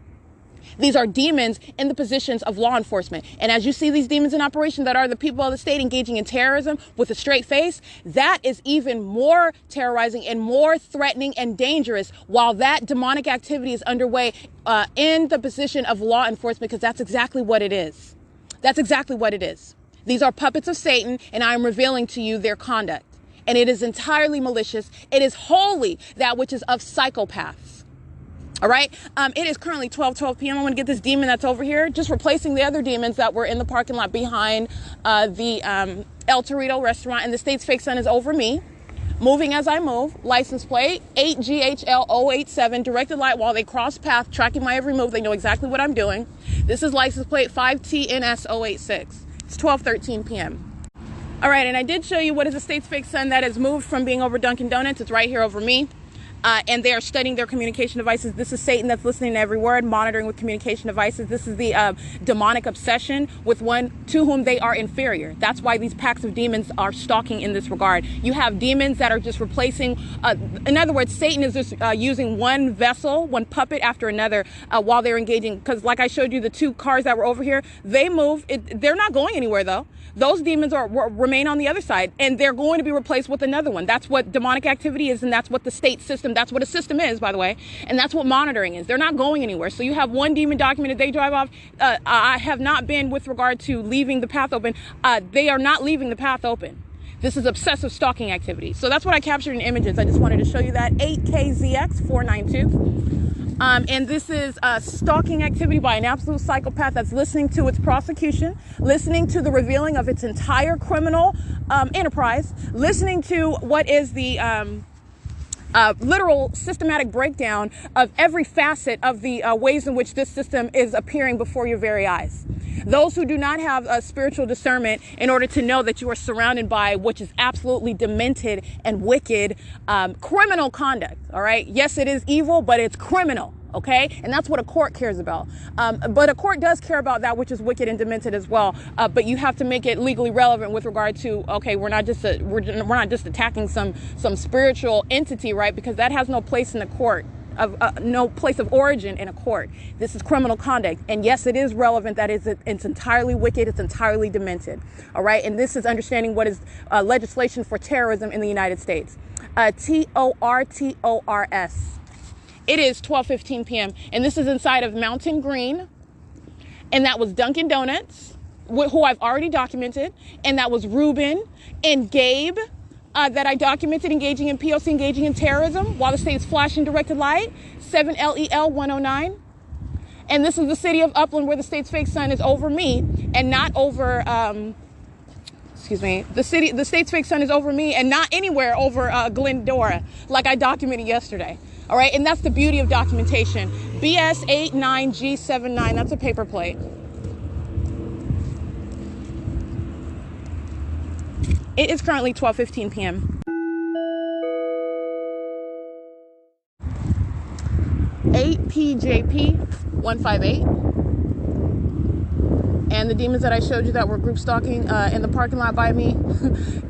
These are demons in the positions of law enforcement. And as you see these demons in operation that are the people of the state engaging in terrorism with a straight face, that is even more terrorizing and more threatening and dangerous while that demonic activity is underway in the position of law enforcement, because that's exactly what it is. That's exactly what it is. These are puppets of Satan, and I am revealing to you their conduct. And it is entirely malicious. It is wholly that which is of psychopaths. All right. It is currently 12:12 p.m. I'm going to get this demon that's over here, just replacing the other demons that were in the parking lot behind the El Torito restaurant. And the state's fake sun is over me, moving as I move. License plate 8GHL087. Directed light while they cross path, tracking my every move. They know exactly what I'm doing. This is license plate 5TNS086. It's 12:13 p.m. All right. And I did show you what is the state's fake sun that has moved from being over Dunkin' Donuts. It's right here over me. And they are studying their communication devices. This is Satan that's listening to every word, monitoring with communication devices. This is the demonic obsession with one to whom they are inferior. That's why these packs of demons are stalking in this regard. You have demons that are just replacing, in other words, Satan is just using one vessel, one puppet after another while they're engaging. Because like I showed you, the two cars that were over here, they move. They're not going anywhere, though. Those demons remain on the other side, and they're going to be replaced with another one. That's what demonic activity is, and that's what the state system, that's what a system is, by the way, and that's what monitoring is. They're not going anywhere. So you have one demon documented, they drive off. I have not been with regard to leaving the path open. They are not leaving the path open. This is obsessive stalking activity. So that's what I captured in images. I just wanted to show you that. 8KZX492. And this is stalking activity by an absolute psychopath that's listening to its prosecution, listening to the revealing of its entire criminal enterprise, listening to what is the literal systematic breakdown of every facet of the ways in which this system is appearing before your very eyes. Those who do not have a spiritual discernment in order to know that you are surrounded by which is absolutely demented and wicked criminal conduct. All right. Yes, it is evil, but it's criminal. OK, and that's what a court cares about. But a court does care about that which is wicked and demented as well. But you have to make it legally relevant with regard to, OK, we're not just attacking some spiritual entity, right? Because that has no place in the court. No place of origin in a court. This is criminal conduct. And yes, it is relevant that it's entirely wicked, it's entirely demented. All right. And this is understanding what is legislation for terrorism in the United States. TORTORS. It is 12:15 p.m. and this is inside of Mountain Green. And that was Dunkin' Donuts, who I've already documented. And that was Ruben and Gabe. That I documented engaging in P.O.C, engaging in terrorism while the state's flashing directed light, 7LEL 109. And this is the city of Upland where the state's fake sun is over me and not over, the state's fake sun is over me and not anywhere over Glendora, like I documented yesterday. All right, and that's the beauty of documentation. BS89G79, that's a paper plate. It is currently 12:15 p.m. 8PJP158. And the demons that I showed you that were group stalking in the parking lot by me,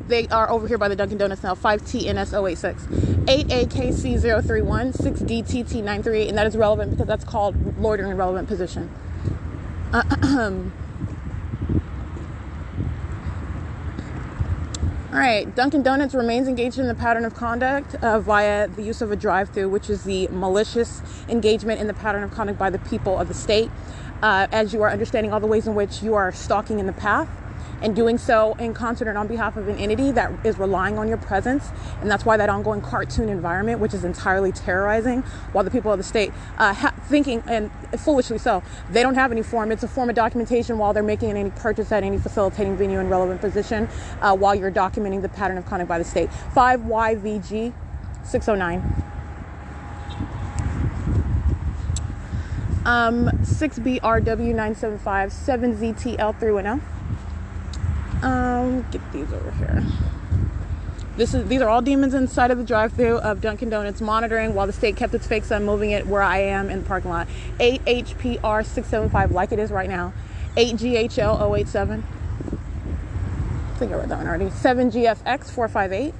they are over here by the Dunkin' Donuts now. 5TNS086. 8AKC031. 6DTT938. And that is relevant because that's called loitering in relevant position. All right, Dunkin' Donuts remains engaged in the pattern of conduct via the use of a drive-through, which is the malicious engagement in the pattern of conduct by the people of the state. As you are understanding all the ways in which you are stalking in the path and doing so in concert and on behalf of an entity that is relying on your presence. And that's why that ongoing cartoon environment, which is entirely terrorizing, while the people of the state thinking, and foolishly so, they don't have any form. It's a form of documentation while they're making any purchase at any facilitating venue in relevant position while you're documenting the pattern of conduct by the state. 5YVG 609. 6BRW975 7ZTL310. Get these over here. These are all demons inside of the drive-thru of Dunkin' Donuts monitoring while the state kept its fake sun moving it where I am in the parking lot. 8HPR675 like it is right now. 8GHL087. I think I read that one already. 7GFX458.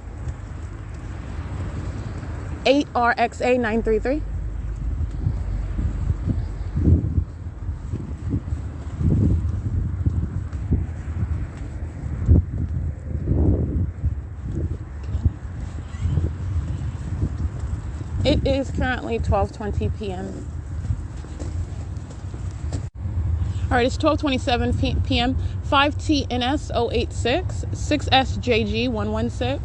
8RXA933. It is currently 12:20 p.m. All right, it's 12:27 p.m. 5TNS086, 6SJG116,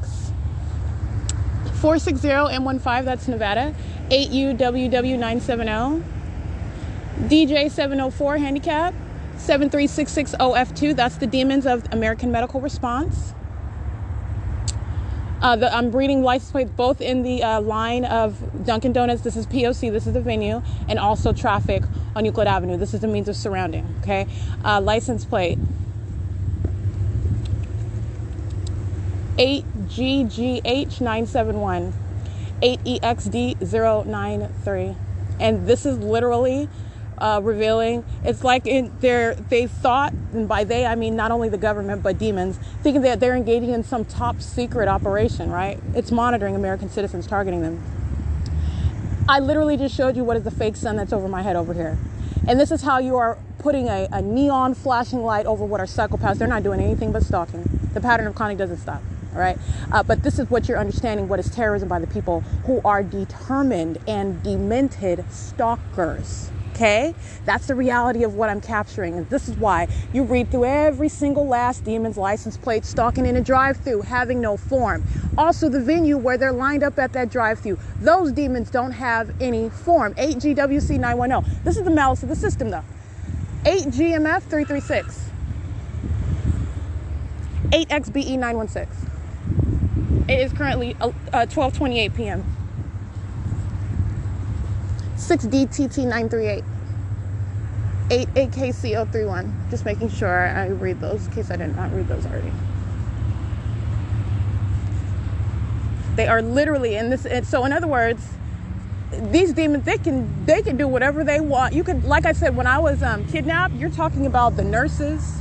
460M15, that's Nevada, 8UWW970, DJ704 handicap, 73660F2, that's the demons of American Medical Response. I'm reading license plates both in the line of Dunkin' Donuts. This is P.O.C. This is the venue, and also traffic on Euclid Avenue. This is the means of surrounding. Okay, license plate 8GGH971, 8EXD093, and this is literally revealing. It's like they thought, and by they I mean not only the government but demons, thinking that they're engaging in some top secret operation, right? It's monitoring American citizens, targeting them. I literally just showed you what is the fake sun that's over my head over here. And this is how you are putting a neon flashing light over what are psychopaths. They're not doing anything but stalking. The pattern of conduct doesn't stop. All right. But this is what you're understanding, what is terrorism by the people who are determined and demented stalkers. Okay? That's the reality of what I'm capturing. And this is why you read through every single last demon's license plate stalking in a drive-thru, having no form. Also, the venue where they're lined up at that drive-thru, those demons don't have any form. 8GWC 910. This is the malice of the system, though. 8GMF 336. 8XBE 916. It is currently 12:28 p.m. 6DTT 938. 88KCO31. Just making sure I read those in case I did not read those already. They are literally in this. So in other words, these demons, they can do whatever they want. You could, like I said, when I was kidnapped, you're talking about the nurses,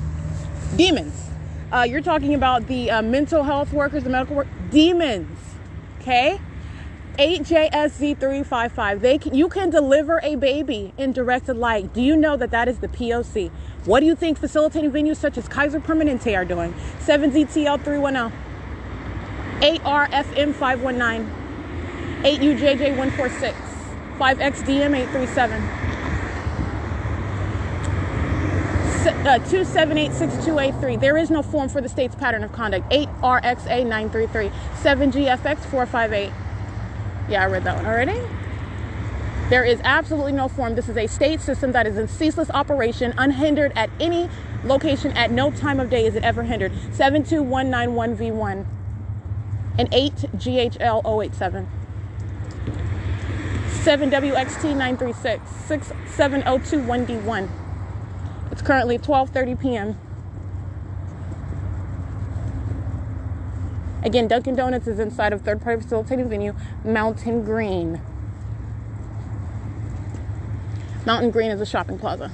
demons. You're talking about the mental health workers, the medical work, demons. Okay. 8JSZ355. You can deliver a baby in directed light. Do you know that that is the P.O.C? What do you think facilitating venues such as Kaiser Permanente are doing? 7ZTL310. 8RFM519. 8UJJ146. 5XDM837. 2786283. There is no form for the state's pattern of conduct. 8RXA933. 7GFX458. Yeah, I read that one already. There is absolutely no form. This is a state system that is in ceaseless operation, unhindered at any location. At no time of day is it ever hindered. 72191V1 and 8GHL087. 7WXT936. 67021D1. It's currently 12:30 p.m. Again, Dunkin' Donuts is inside of third-party facilitating venue, Mountain Green. Mountain Green is a shopping plaza.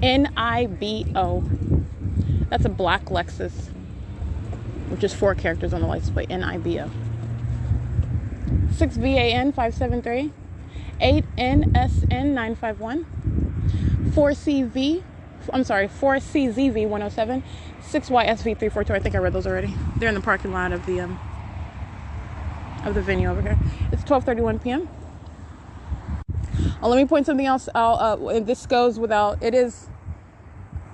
NIBO. That's a black Lexus, which is 4 characters on the license plate. NIBO. 6VAN573. 8NSN951. 4CZV107. 6YSV342. I think I read those already. They're in the parking lot of the venue over here. It's 12:31 p.m. Let me point something else out. This goes without. It is.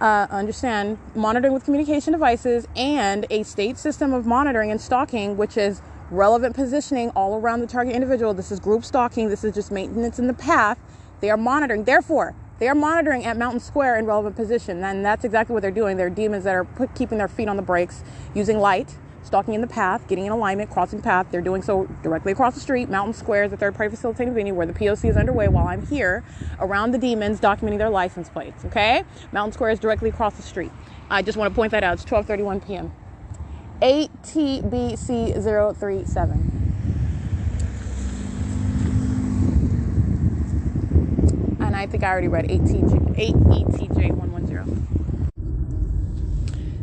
Understand, monitoring with communication devices and a state system of monitoring and stalking, which is relevant positioning all around the target individual. This is group stalking. This is just maintenance in the path. They are monitoring. Therefore, they are monitoring at Mountain Square in relevant position. And that's exactly what they're doing. They're demons that are keeping their feet on the brakes, using light, stalking in the path, getting in alignment, crossing path. They're doing so directly across the street. Mountain Square is the third-party facilitating venue where the P.O.C is underway while I'm here around the demons documenting their license plates, okay? Mountain Square is directly across the street. I just want to point that out. It's 12:31 p.m. 8TBC037. And I think I already read 8ETJ110.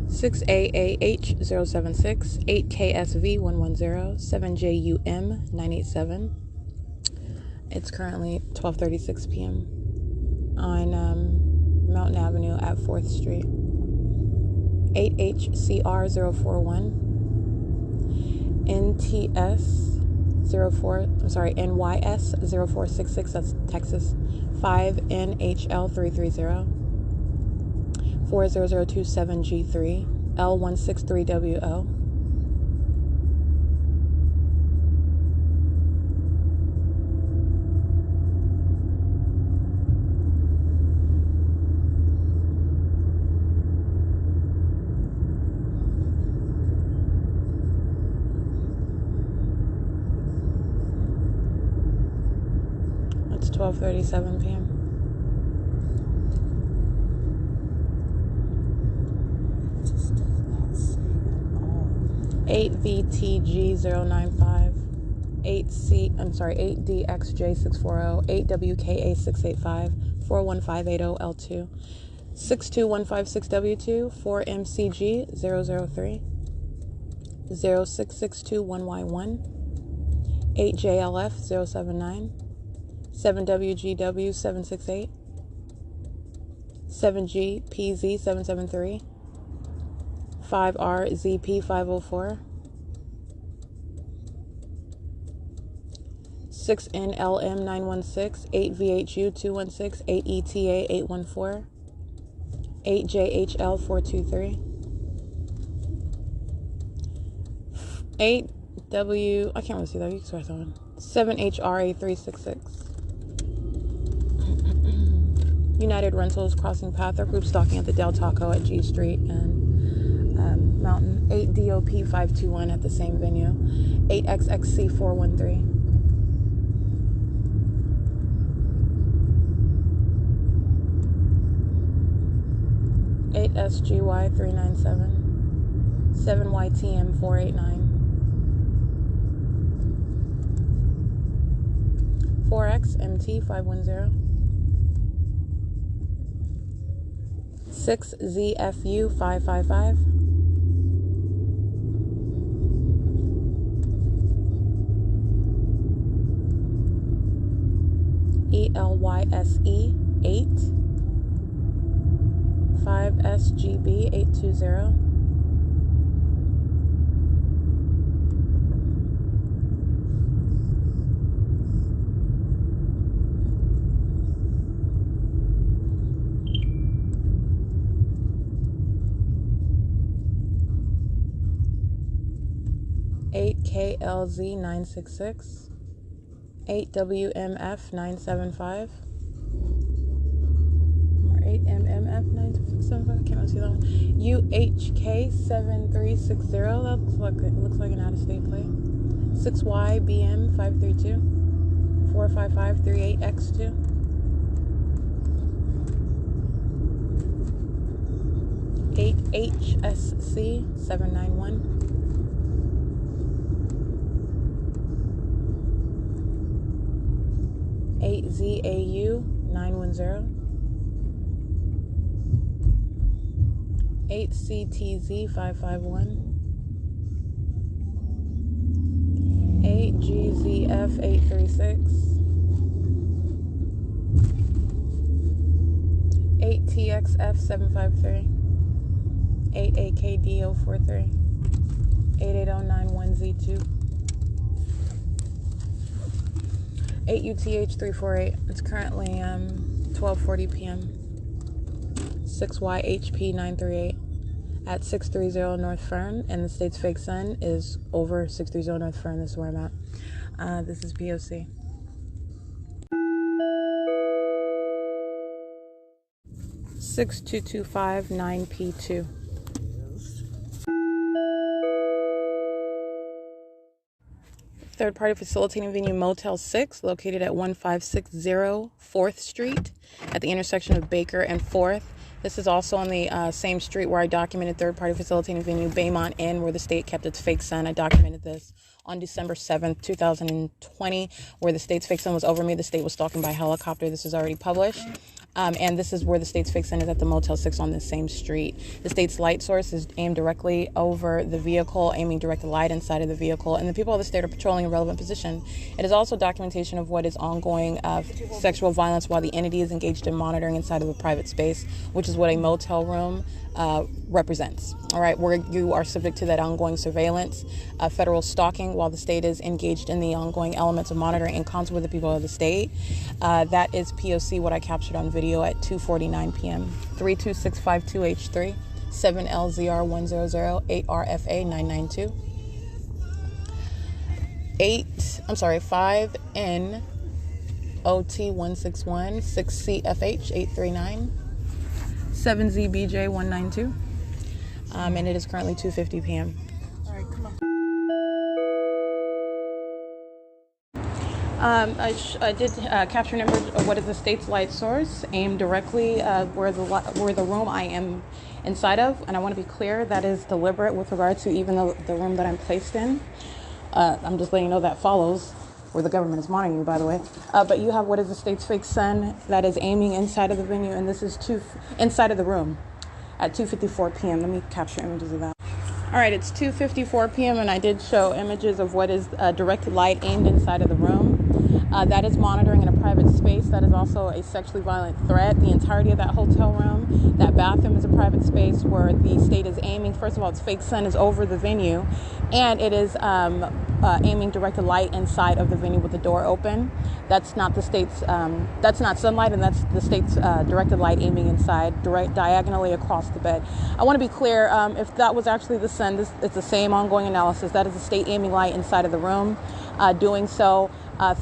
6AAH076, 8KSV110, 7JUM987. It's currently 12:36 p.m. on Mountain Avenue at 4th Street. 8HCR041, NYS0466, that's Texas. 5NHL330. 40027G3, L163WO. It's 12:37 p.m. 8VTG095, 8DXJ640, 8WKA685, 41580L2, 62156W2, 4MCG003, 06621Y1, 8JLF079, 7WGW768, 7GPZ773, 5RZP504, 6NLM916, 8VHU216, 8ETA814, 8JHL423, 8W, I can't really see that, you can start that one, 7HRA366. United Rentals crossing path or group stalking at the Del Taco at G Street and Mountain. 8DOP521 at the same venue. 8XXC413. 8SGY397. 7YTM489. 4XMT510. 6ZFU555. ELYSE8. 5SGB820. 8KLZ966, 8WMF975, or 8MMF975, I can't really see that one. UHK7360, that looks like an out-of-state plate. 6YBM532, 45538X2. 8HSC791. 8ZAU910, 8CTZ551, 8GZF836, 8TXF753, 8AKDO43, 88091Z2. 8UTH348. It's currently 12:40 p.m. 6YHP938 at 630 North Fern, and the state's fake sun is over 630 North Fern. This is where I'm at. This is P.O.C. (62259P2). Third-party facilitating venue Motel 6, located at 1560 4th Street at the intersection of Baker and 4th. This is also on the same street where I documented third-party facilitating venue Baymont Inn, where the state kept its fake sun. I documented this on December 7th, 2020, where the state's fake sun was over me. The state was stalking by helicopter. This is already published. And this is where the state's fake sun is, at the Motel 6 on the same street. The state's light source is aimed directly over the vehicle, aiming direct light inside of the vehicle, and the people of the state are patrolling a relevant position. It is also documentation of what is ongoing sexual violence while the entity is engaged in monitoring inside of a private space, which is what a motel room represents. All right, where you are subject to that ongoing surveillance, federal stalking, while the state is engaged in the ongoing elements of monitoring in concert with the people of the state. That is P.O.C. what I captured on video at 2:49 p.m. 32652H3, 7LZR100, 8RFA992, 5NOT161, 6CFH839, 7ZBJ192, and it is currently 2:50 p.m. All right, come on. I did capture number of what is the state's light source, aimed directly where the room I am inside of, and I want to be clear, that is deliberate with regard to even the room that I'm placed in. I'm just letting you know that follows where the government is monitoring you, by the way. But you have what is the state's fake sun that is aiming inside of the venue, and this is inside of the room at 2:54 p.m. Let me capture images of that. All right, it's 2:54 p.m. and I did show images of what is directed light aimed inside of the room. That is monitoring in a private space. That is also a sexually violent threat. The entirety of that hotel room, that bathroom is a private space where the state is aiming. First of all, its fake sun is over the venue, and it is aiming directed light inside of the venue with the door open. That's not the state's, that's not sunlight, and that's the state's directed light aiming inside, diagonally across the bed. I want to be clear, if that was actually the sun, it's the same ongoing analysis. That is the state aiming light inside of the room, doing so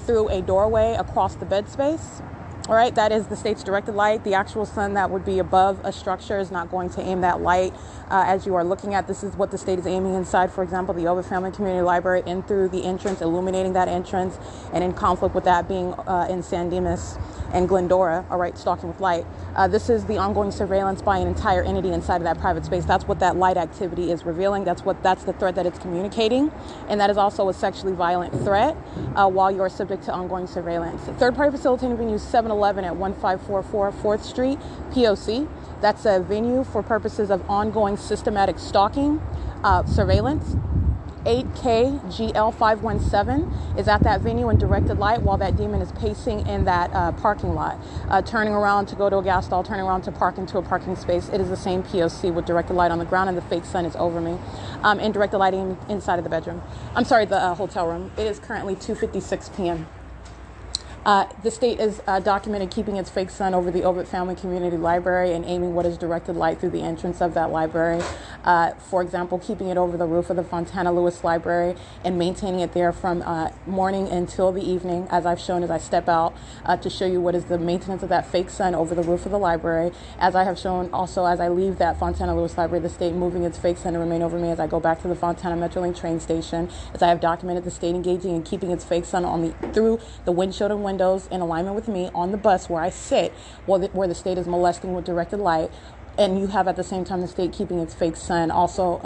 through a doorway across the bed space. All right, that is the state's directed light. The actual sun that would be above a structure is not going to aim that light as you are looking at. This is what the state is aiming inside. For example, the Ovid Family Community Library, in through the entrance, illuminating that entrance, and in conflict with that being in San Dimas and Glendora, all right, stalking with light. This is the ongoing surveillance by an entire entity inside of that private space. That's what that light activity is revealing. That's the threat that it's communicating. And that is also a sexually violent threat while you're subject to ongoing surveillance. Third-party facilitating venue 711 at 1544 4th Street, P.O.C. That's a venue for purposes of ongoing systematic stalking, surveillance. 8KGL517 is at that venue in directed light while that demon is pacing in that parking lot, turning around to go to a gas stall, turning around to park into a parking space. It is the same P.O.C. with directed light on the ground, and the fake sun is over me, and directed lighting inside of the bedroom. I'm sorry, the hotel room. It is currently 2:56 p.m. The state is documented keeping its fake sun over the Ovid Family Community Library and aiming what is directed light through the entrance of that library. For example, keeping it over the roof of the Fontana Lewis Library and maintaining it there from morning until the evening, as I've shown as I step out to show you what is the maintenance of that fake sun over the roof of the library. As I have shown also as I leave that Fontana Lewis Library, the state moving its fake sun to remain over me as I go back to the Fontana Metrolink train station, as I have documented the state engaging and keeping its fake sun on through the windshield and windows in alignment with me on the bus where I sit, where the state is molesting with directed light, and you have at the same time the state keeping its fake sun. Also,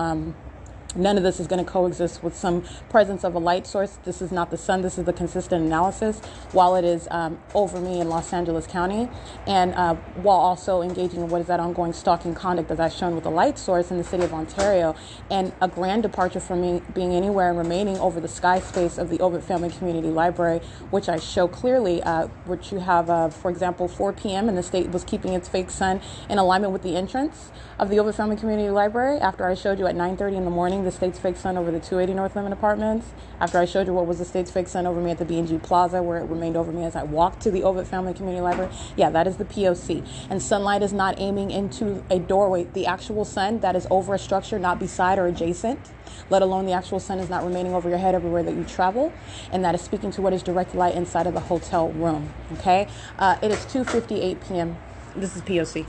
none of this is going to coexist with some presence of a light source. This is not the sun. This is the consistent analysis while it is over me in Los Angeles County, and while also engaging in what is that ongoing stalking conduct as I've shown with the light source in the city of Ontario, and a grand departure from me being anywhere and remaining over the sky space of the Ovid Family Community Library, which I show clearly, which you have, for example, 4 p.m. and the state was keeping its fake sun in alignment with the entrance of the Ovid Family Community Library. After I showed you at 9:30 in the morning the state's fake sun over the 280 North Lemon Apartments, after I showed you what was the state's fake sun over me at the B&G Plaza, where it remained over me as I walked to the Ovid Family Community Library, yeah, that is the P.O.C. And sunlight is not aiming into a doorway. The actual sun that is over a structure, not beside or adjacent, let alone the actual sun is not remaining over your head everywhere that you travel, and that is speaking to what is direct light inside of the hotel room, okay? It is 2:58 p.m. This is P.O.C.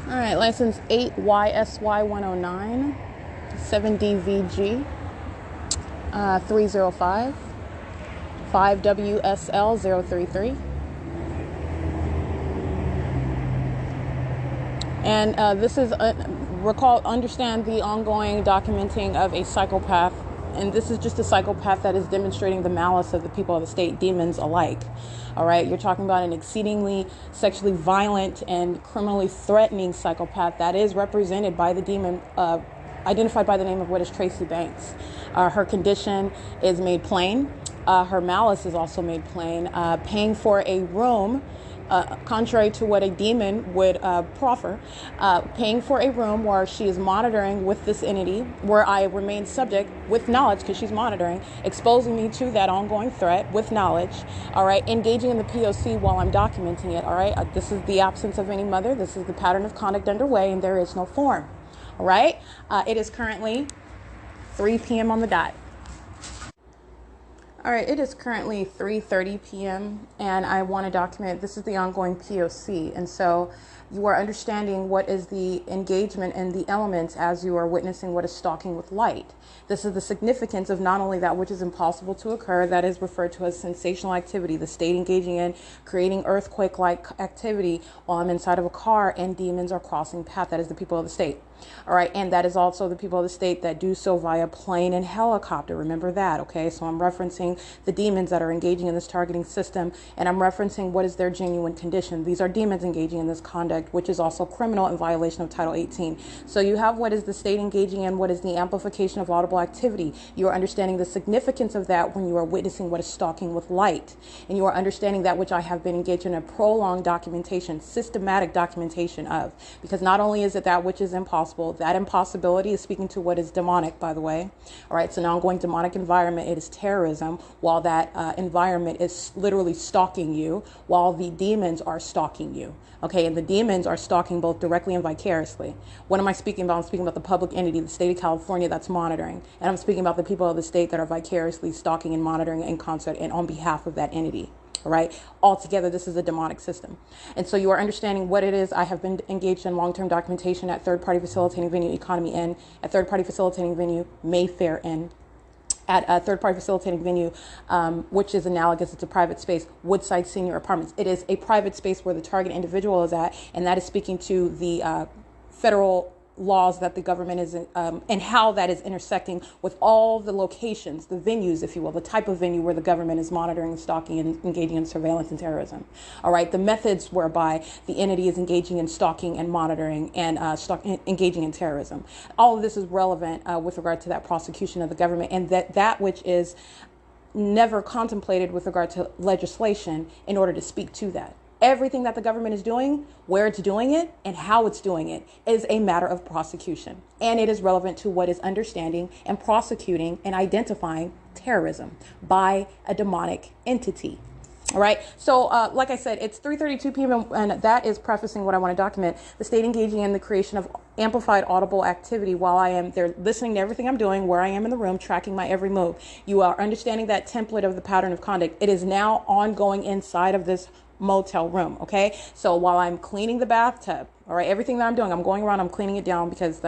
All right, license 8YSY109, 7DVG, 305, 5WSL033. And this is, understand the ongoing documenting of a psychopath. And this is just a psychopath that is demonstrating the malice of the people of the state, demons alike. All right, you're talking about an exceedingly sexually violent and criminally threatening psychopath that is represented by the demon, identified by the name of what is Tracy Banks. Her condition is made plain. Her malice is also made plain. Paying for a room, contrary to what a demon would proffer, paying for a room where she is monitoring with this entity, where I remain subject with knowledge because she's monitoring, exposing me to that ongoing threat with knowledge, all right, engaging in the P.O.C. while I'm documenting it, all right. This is the absence of any mother. This is the pattern of conduct underway, and there is no form, all right. It is currently 3 p.m. on the dot. All right, it is currently 3:30 p.m. and I want to document, this is the ongoing P.O.C. And so you are understanding what is the engagement and the elements as you are witnessing what is stalking with light. This is the significance of not only that which is impossible to occur, that is referred to as sensational activity, the state engaging in creating earthquake-like activity while I'm inside of a car and demons are crossing path. That is the people of the state. All right, and that is also the people of the state that do so via plane and helicopter. Remember that, okay? So I'm referencing the demons that are engaging in this targeting system, and I'm referencing what is their genuine condition. These are demons engaging in this conduct, which is also criminal in violation of Title 18. So you have what is the state engaging in, what is the amplification of audible activity. You are understanding the significance of that when you are witnessing what is stalking with light, and you are understanding that which I have been engaged in a prolonged documentation, systematic documentation of, because not only is it that which is impossible, that impossibility is speaking to what is demonic, by the way. All right, so now I'm going demonic environment. It is terrorism, while that environment is literally stalking you, while the demons are stalking you. Okay, and the demons are stalking both directly and vicariously. What am I speaking about? I'm speaking about the public entity, the state of California, that's monitoring. And I'm speaking about the people of the state that are vicariously stalking and monitoring in concert and on behalf of that entity. All right. Altogether, this is a demonic system. And so you are understanding what it is. I have been engaged in long-term documentation at third-party facilitating venue Economy Inn, at third-party facilitating venue Mayfair Inn, at a third-party facilitating venue, which is analogous. It's a private space, Woodside Senior Apartments. It is a private space where the target individual is at, and that is speaking to the federal laws that the government is and how that is intersecting with all the locations, the venues, if you will, the type of venue where the government is monitoring, stalking, and engaging in surveillance and terrorism. All right, the methods whereby the entity is engaging in stalking and monitoring and engaging in terrorism. All of this is relevant with regard to that prosecution of the government, and that which is never contemplated with regard to legislation in order to speak to that. Everything that the government is doing, where it's doing it, and how it's doing it is a matter of prosecution. And it is relevant to what is understanding and prosecuting and identifying terrorism by a demonic entity. All right. So like I said, it's 3:32 p.m. and that is prefacing what I want to document. The state engaging in the creation of amplified audible activity while I am there listening to everything I'm doing, where I am in the room, tracking my every move. You are understanding that template of the pattern of conduct. It is now ongoing inside of this motel room. Okay. So while I'm cleaning the bathtub, all right, everything that I'm doing, I'm going around, I'm cleaning it down because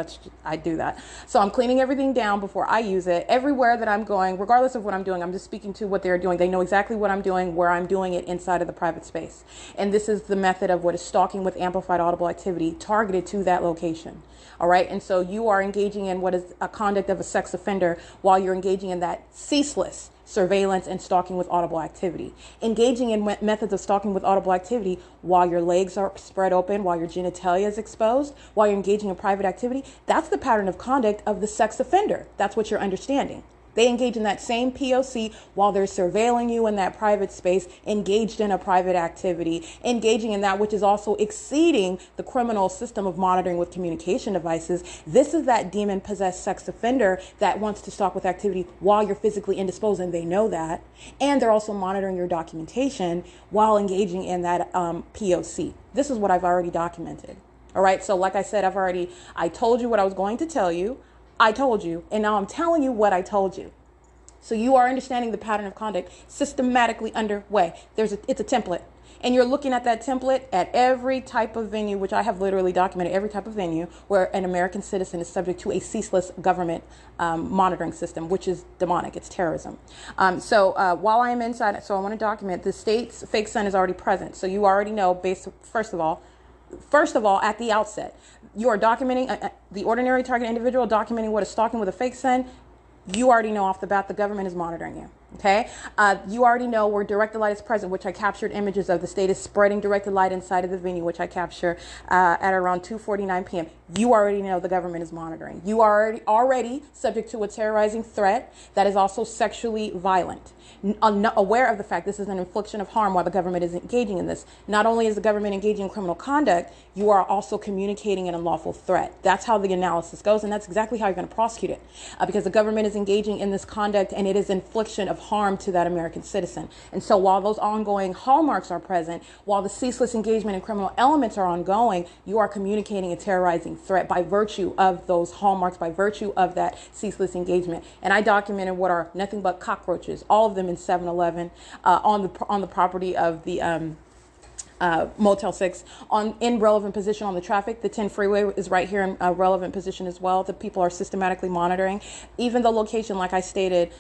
I do that. So I'm cleaning everything down before I use it. Everywhere that I'm going, regardless of what I'm doing, I'm just speaking to what they're doing. They know exactly what I'm doing, where I'm doing it inside of the private space. And this is the method of what is stalking with amplified audible activity targeted to that location. All right. And so you are engaging in what is a conduct of a sex offender while you're engaging in that ceaseless surveillance and stalking with audible activity. Engaging in methods of stalking with audible activity while your legs are spread open, while your genitalia is exposed, while you're engaging in private activity, that's the pattern of conduct of the sex offender. That's what you're understanding. They engage in that same P.O.C. while they're surveilling you in that private space, engaged in a private activity, engaging in that which is also exceeding the criminal system of monitoring with communication devices. This is that demon-possessed sex offender that wants to stalk with activity while you're physically indisposed, and they know that. And they're also monitoring your documentation while engaging in that P.O.C. This is what I've already documented. All right, so like I said, I told you what I was going to tell you. I told you, and now I'm telling you what I told you. So you are understanding the pattern of conduct systematically underway. It's a template. And you're looking at that template at every type of venue, which I have literally documented, every type of venue where an American citizen is subject to a ceaseless government monitoring system, which is demonic. It's terrorism. So while I am inside, so I want to document the state's fake sun is already present. So you already know, first of all, at the outset, you are documenting the ordinary target individual, documenting what is stalking with a fake sun. You already know off the bat the government is monitoring you. Okay. You already know where directed light is present, which I captured images of. The state is spreading directed light inside of the venue, which I capture at around 2:49 p.m. You already know the government is monitoring. You are already subject to a terrorizing threat that is also sexually violent. Aware of the fact this is an infliction of harm while the government is engaging in this. Not only is the government engaging in criminal conduct, you are also communicating an unlawful threat. That's how the analysis goes, and that's exactly how you're going to prosecute it, because the government is engaging in this conduct, and it is infliction of harm to that American citizen. And so while those ongoing hallmarks are present, while the ceaseless engagement in criminal elements are ongoing, you are communicating a terrorizing threat by virtue of those hallmarks, by virtue of that ceaseless engagement. And I documented what are nothing but cockroaches, all of them in 7-Eleven, on the property of the Motel 6, in relevant position on the traffic. The 10 freeway is right here in a relevant position as well. The people are systematically monitoring. Even the location, like I stated,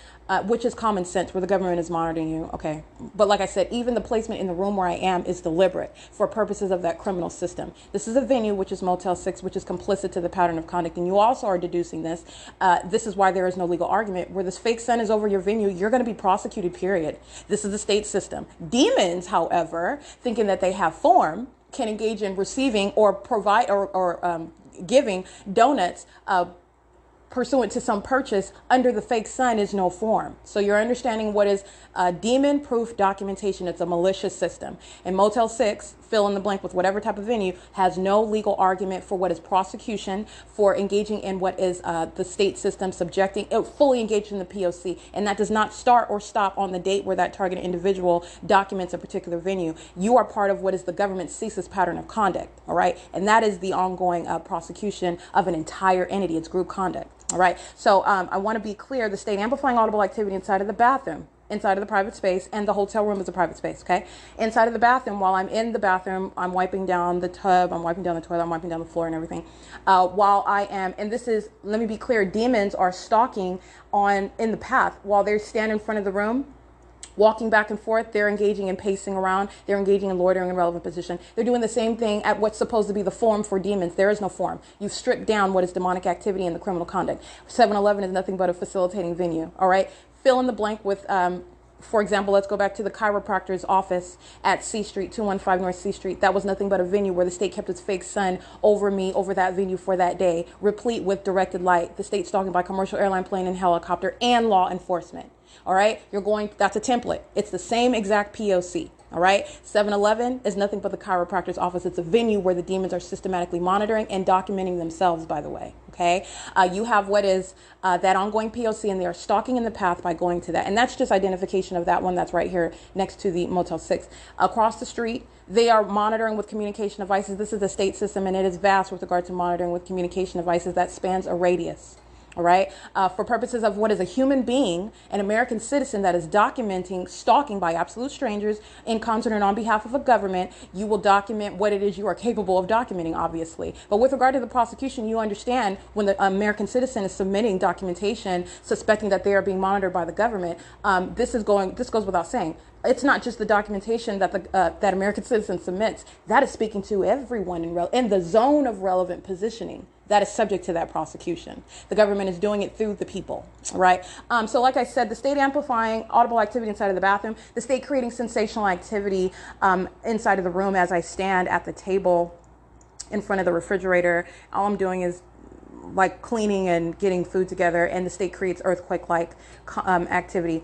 which is common sense where the government is monitoring you. Okay. But like I said, even the placement in the room where I am is deliberate for purposes of that criminal system. This is a venue, which is Motel 6, which is complicit to the pattern of conduct. And you also are deducing this. This is why there is no legal argument. Where this fake sun is over your venue, you're going to be prosecuted, period. This is the state system. Demons, however, thinking that they have form, can engage in receiving or provide or giving donuts pursuant to some purchase under the fake sun is no form. So you're understanding what is demon proof documentation. It's a malicious system. And Motel 6, fill in the blank with whatever type of venue, has no legal argument for what is prosecution for engaging in what is the state system subjecting, fully engaged in the P.O.C. And that does not start or stop on the date where that targeted individual documents a particular venue. You are part of what is the government's CEASELESS pattern of conduct. All right. And that is the ongoing prosecution of an entire entity. It's group conduct. All right. So I want to be clear. The state amplifying audible activity inside of the bathroom, inside of the private space, and the hotel room is a private space. Okay. Inside of the bathroom, while I'm in the bathroom, I'm wiping down the tub, I'm wiping down the toilet, I'm wiping down the floor and everything. While I am, and this is, let me be clear, demons are stalking in the path while they stand in front of the room. Walking back and forth, they're engaging in pacing around, they're engaging in loitering in relevant position. They're doing the same thing at what's supposed to be the form for demons. There is no form. You've stripped down what is demonic activity and the criminal conduct. 7-Eleven is nothing but a facilitating venue, all right? Fill in the blank with, for example, let's go back to the chiropractor's office at C Street, 215 North C Street. That was nothing but a venue where the state kept its fake sun over me, over that venue for that day, replete with directed light. The state stalking by commercial airline, plane, and helicopter, and law enforcement. All right, that's a template. It's the same exact P.O.C. All right, 7-Eleven is nothing but the chiropractor's office. It's a venue where the demons are systematically monitoring and documenting themselves, by the way. Okay, you have what is that ongoing P.O.C. and they are stalking in the path by going to that. And that's just identification of that one that's right here next to the Motel 6. Across the street, they are monitoring with communication devices. This is the state system, and it is vast with regard to monitoring with communication devices that spans a radius. All right. For purposes of what is a human being, an American citizen that is documenting stalking by absolute strangers in concert and on behalf of a government, you will document what it is you are capable of documenting, obviously. But with regard to the prosecution, you understand when the American citizen is submitting documentation, suspecting that they are being monitored by the government, this goes without saying. It's not just the documentation that that American citizen submits. That is speaking to everyone in the zone of relevant positioning that is subject to that prosecution. The government is doing it through the people, right? So like I said, the state amplifying audible activity inside of the bathroom, the state creating sensational activity inside of the room as I stand at the table in front of the refrigerator. All I'm doing is like cleaning and getting food together, and the state creates earthquake-like activity.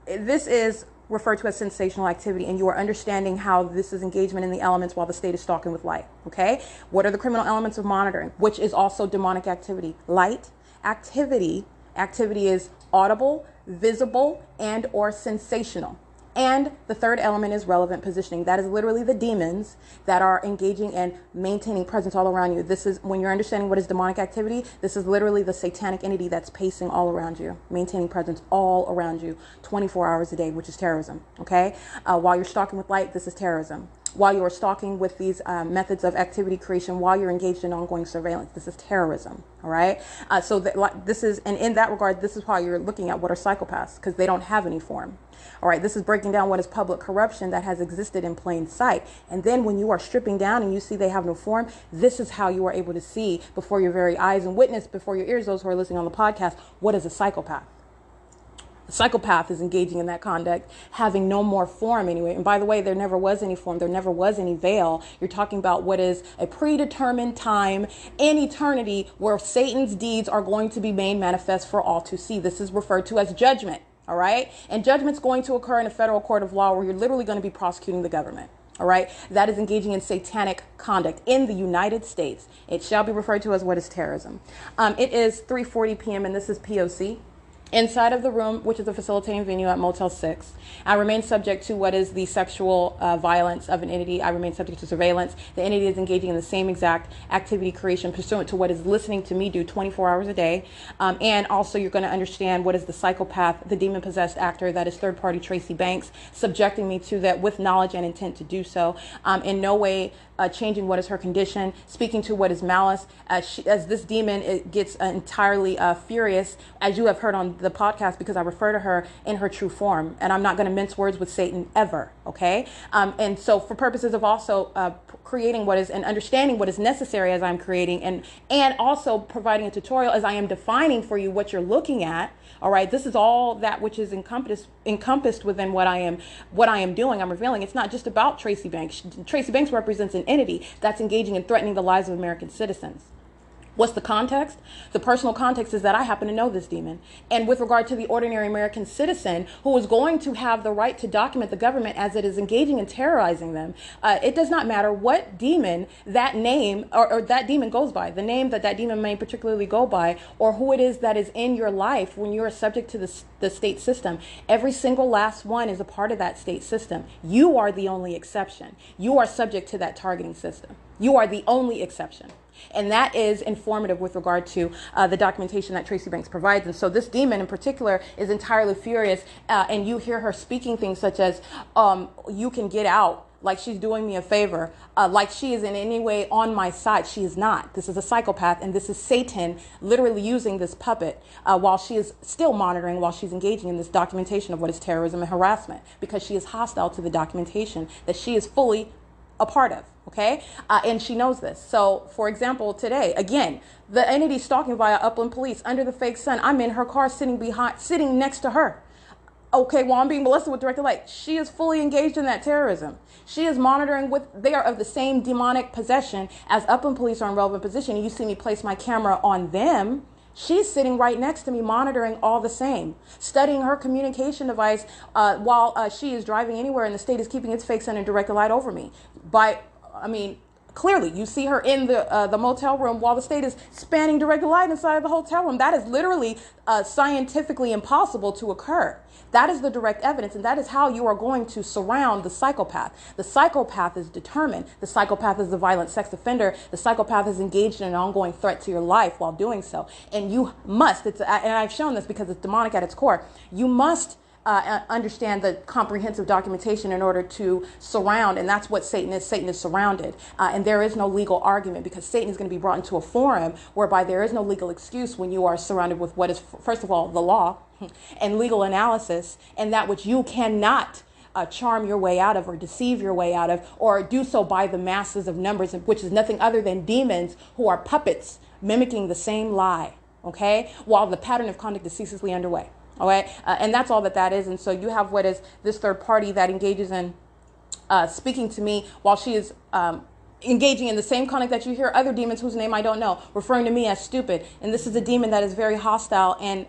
This is referred to as sensational activity, and you are understanding how this is engagement in the elements while the state is stalking with light. Okay, what are the criminal elements of monitoring, which is also demonic activity? Light activity is audible, visible, and or sensational. And the third element is relevant positioning. That is literally the demons that are engaging and maintaining presence all around you. This is when you're understanding what is demonic activity. This is literally the satanic entity that's pacing all around you, maintaining presence all around you 24 hours a day, which is terrorism. Okay. While you're stalking with light, this is terrorism. While you are stalking with these methods of activity creation, while you're engaged in ongoing surveillance, this is terrorism. All right. So this is, and in that regard, this is why you're looking at what are psychopaths, because they don't have any form. All right, this is breaking down what is public corruption that has existed in plain sight. And then when you are stripping down and you see they have no form, this is how you are able to see before your very eyes and witness before your ears, those who are listening on the podcast, what is a psychopath. The psychopath is engaging in that conduct, having no more form anyway. And by the way, there never was any form. There never was any veil. You're talking about what is a predetermined time in eternity where Satan's deeds are going to be made manifest for all to see. This is referred to as judgment. All right. And judgment's going to occur in a federal court of law where you're literally going to be prosecuting the government. All right. That is engaging in satanic conduct in the United States. It shall be referred to as what is terrorism. It is 3:40 p.m. and this is P.O.C. Inside of the room, which is a facilitating venue at Motel 6, I remain subject to what is the sexual violence of an entity. I remain subject to surveillance. The entity is engaging in the same exact activity creation pursuant to what is listening to me do 24 hours a day. And also you're going to understand what is the psychopath, the demon-possessed actor, that is third-party Tracy Banks, subjecting me to that with knowledge and intent to do so. In no way changing what is her condition, speaking to what is malice. As this demon gets entirely furious, as you have heard on the podcast because I refer to her in her true form, and I'm not going to mince words with Satan ever. Okay. And so for purposes of also creating what is and understanding what is necessary as I'm creating and also providing a tutorial as I am defining for you what you're looking at. All right. This is all that which is encompassed within what I am doing. I'm revealing. It's not just about Tracy Banks. Tracy Banks represents an entity that's engaging in threatening the lives of American citizens. What's the context? The personal context is that I happen to know this demon. And with regard to the ordinary American citizen who is going to have the right to document the government as it is engaging in terrorizing them, it does not matter what demon that name or that demon goes by, the name that demon may particularly go by, or who it is that is in your life when you are subject to the state system. Every single last one is a part of that state system. You are the only exception. You are subject to that targeting system. You are the only exception. And that is informative with regard to the documentation that Tracy Banks provides. And so this demon in particular is entirely furious. And you hear her speaking things such as, you can get out, like she's doing me a favor, like she is in any way on my side. She is not. This is a psychopath. And this is Satan literally using this puppet while she is still monitoring, while she's engaging in this documentation of what is terrorism and harassment, because she is hostile to the documentation that she is fully a part of. Okay. And she knows this. So, for example, today, again, the entity stalking via Upland Police under the fake sun. I'm in her car sitting next to her. Okay, well, I'm being molested with directed light. She is fully engaged in that terrorism. She is monitoring they are of the same demonic possession as Upland Police are in relevant position. And you see me place my camera on them. She's sitting right next to me, monitoring all the same, studying her communication device while she is driving anywhere, and the state is keeping its fake sun and directed light over me. Clearly, you see her in the motel room while the state is spanning directed light inside of the hotel room. That is literally scientifically impossible to occur. That is the direct evidence, and that is how you are going to surround the psychopath. The psychopath is determined. The psychopath is the violent sex offender. The psychopath is engaged in an ongoing threat to your life while doing so. And you must, and I've shown this because it's demonic at its core, you must understand the comprehensive documentation in order to surround, and that's what Satan is. Satan is surrounded, and there is no legal argument because Satan is going to be brought into a forum whereby there is no legal excuse when you are surrounded with what is, first of all, the law and legal analysis, and that which you cannot charm your way out of or deceive your way out of, or do so by the masses of numbers, which is nothing other than demons who are puppets mimicking the same lie, okay, while the pattern of conduct is ceaselessly underway. All right. And that's all that is. And so you have what is this third party that engages in speaking to me while she is engaging in the same conduct that you hear other demons whose name I don't know, referring to me as stupid. And this is a demon that is very hostile and,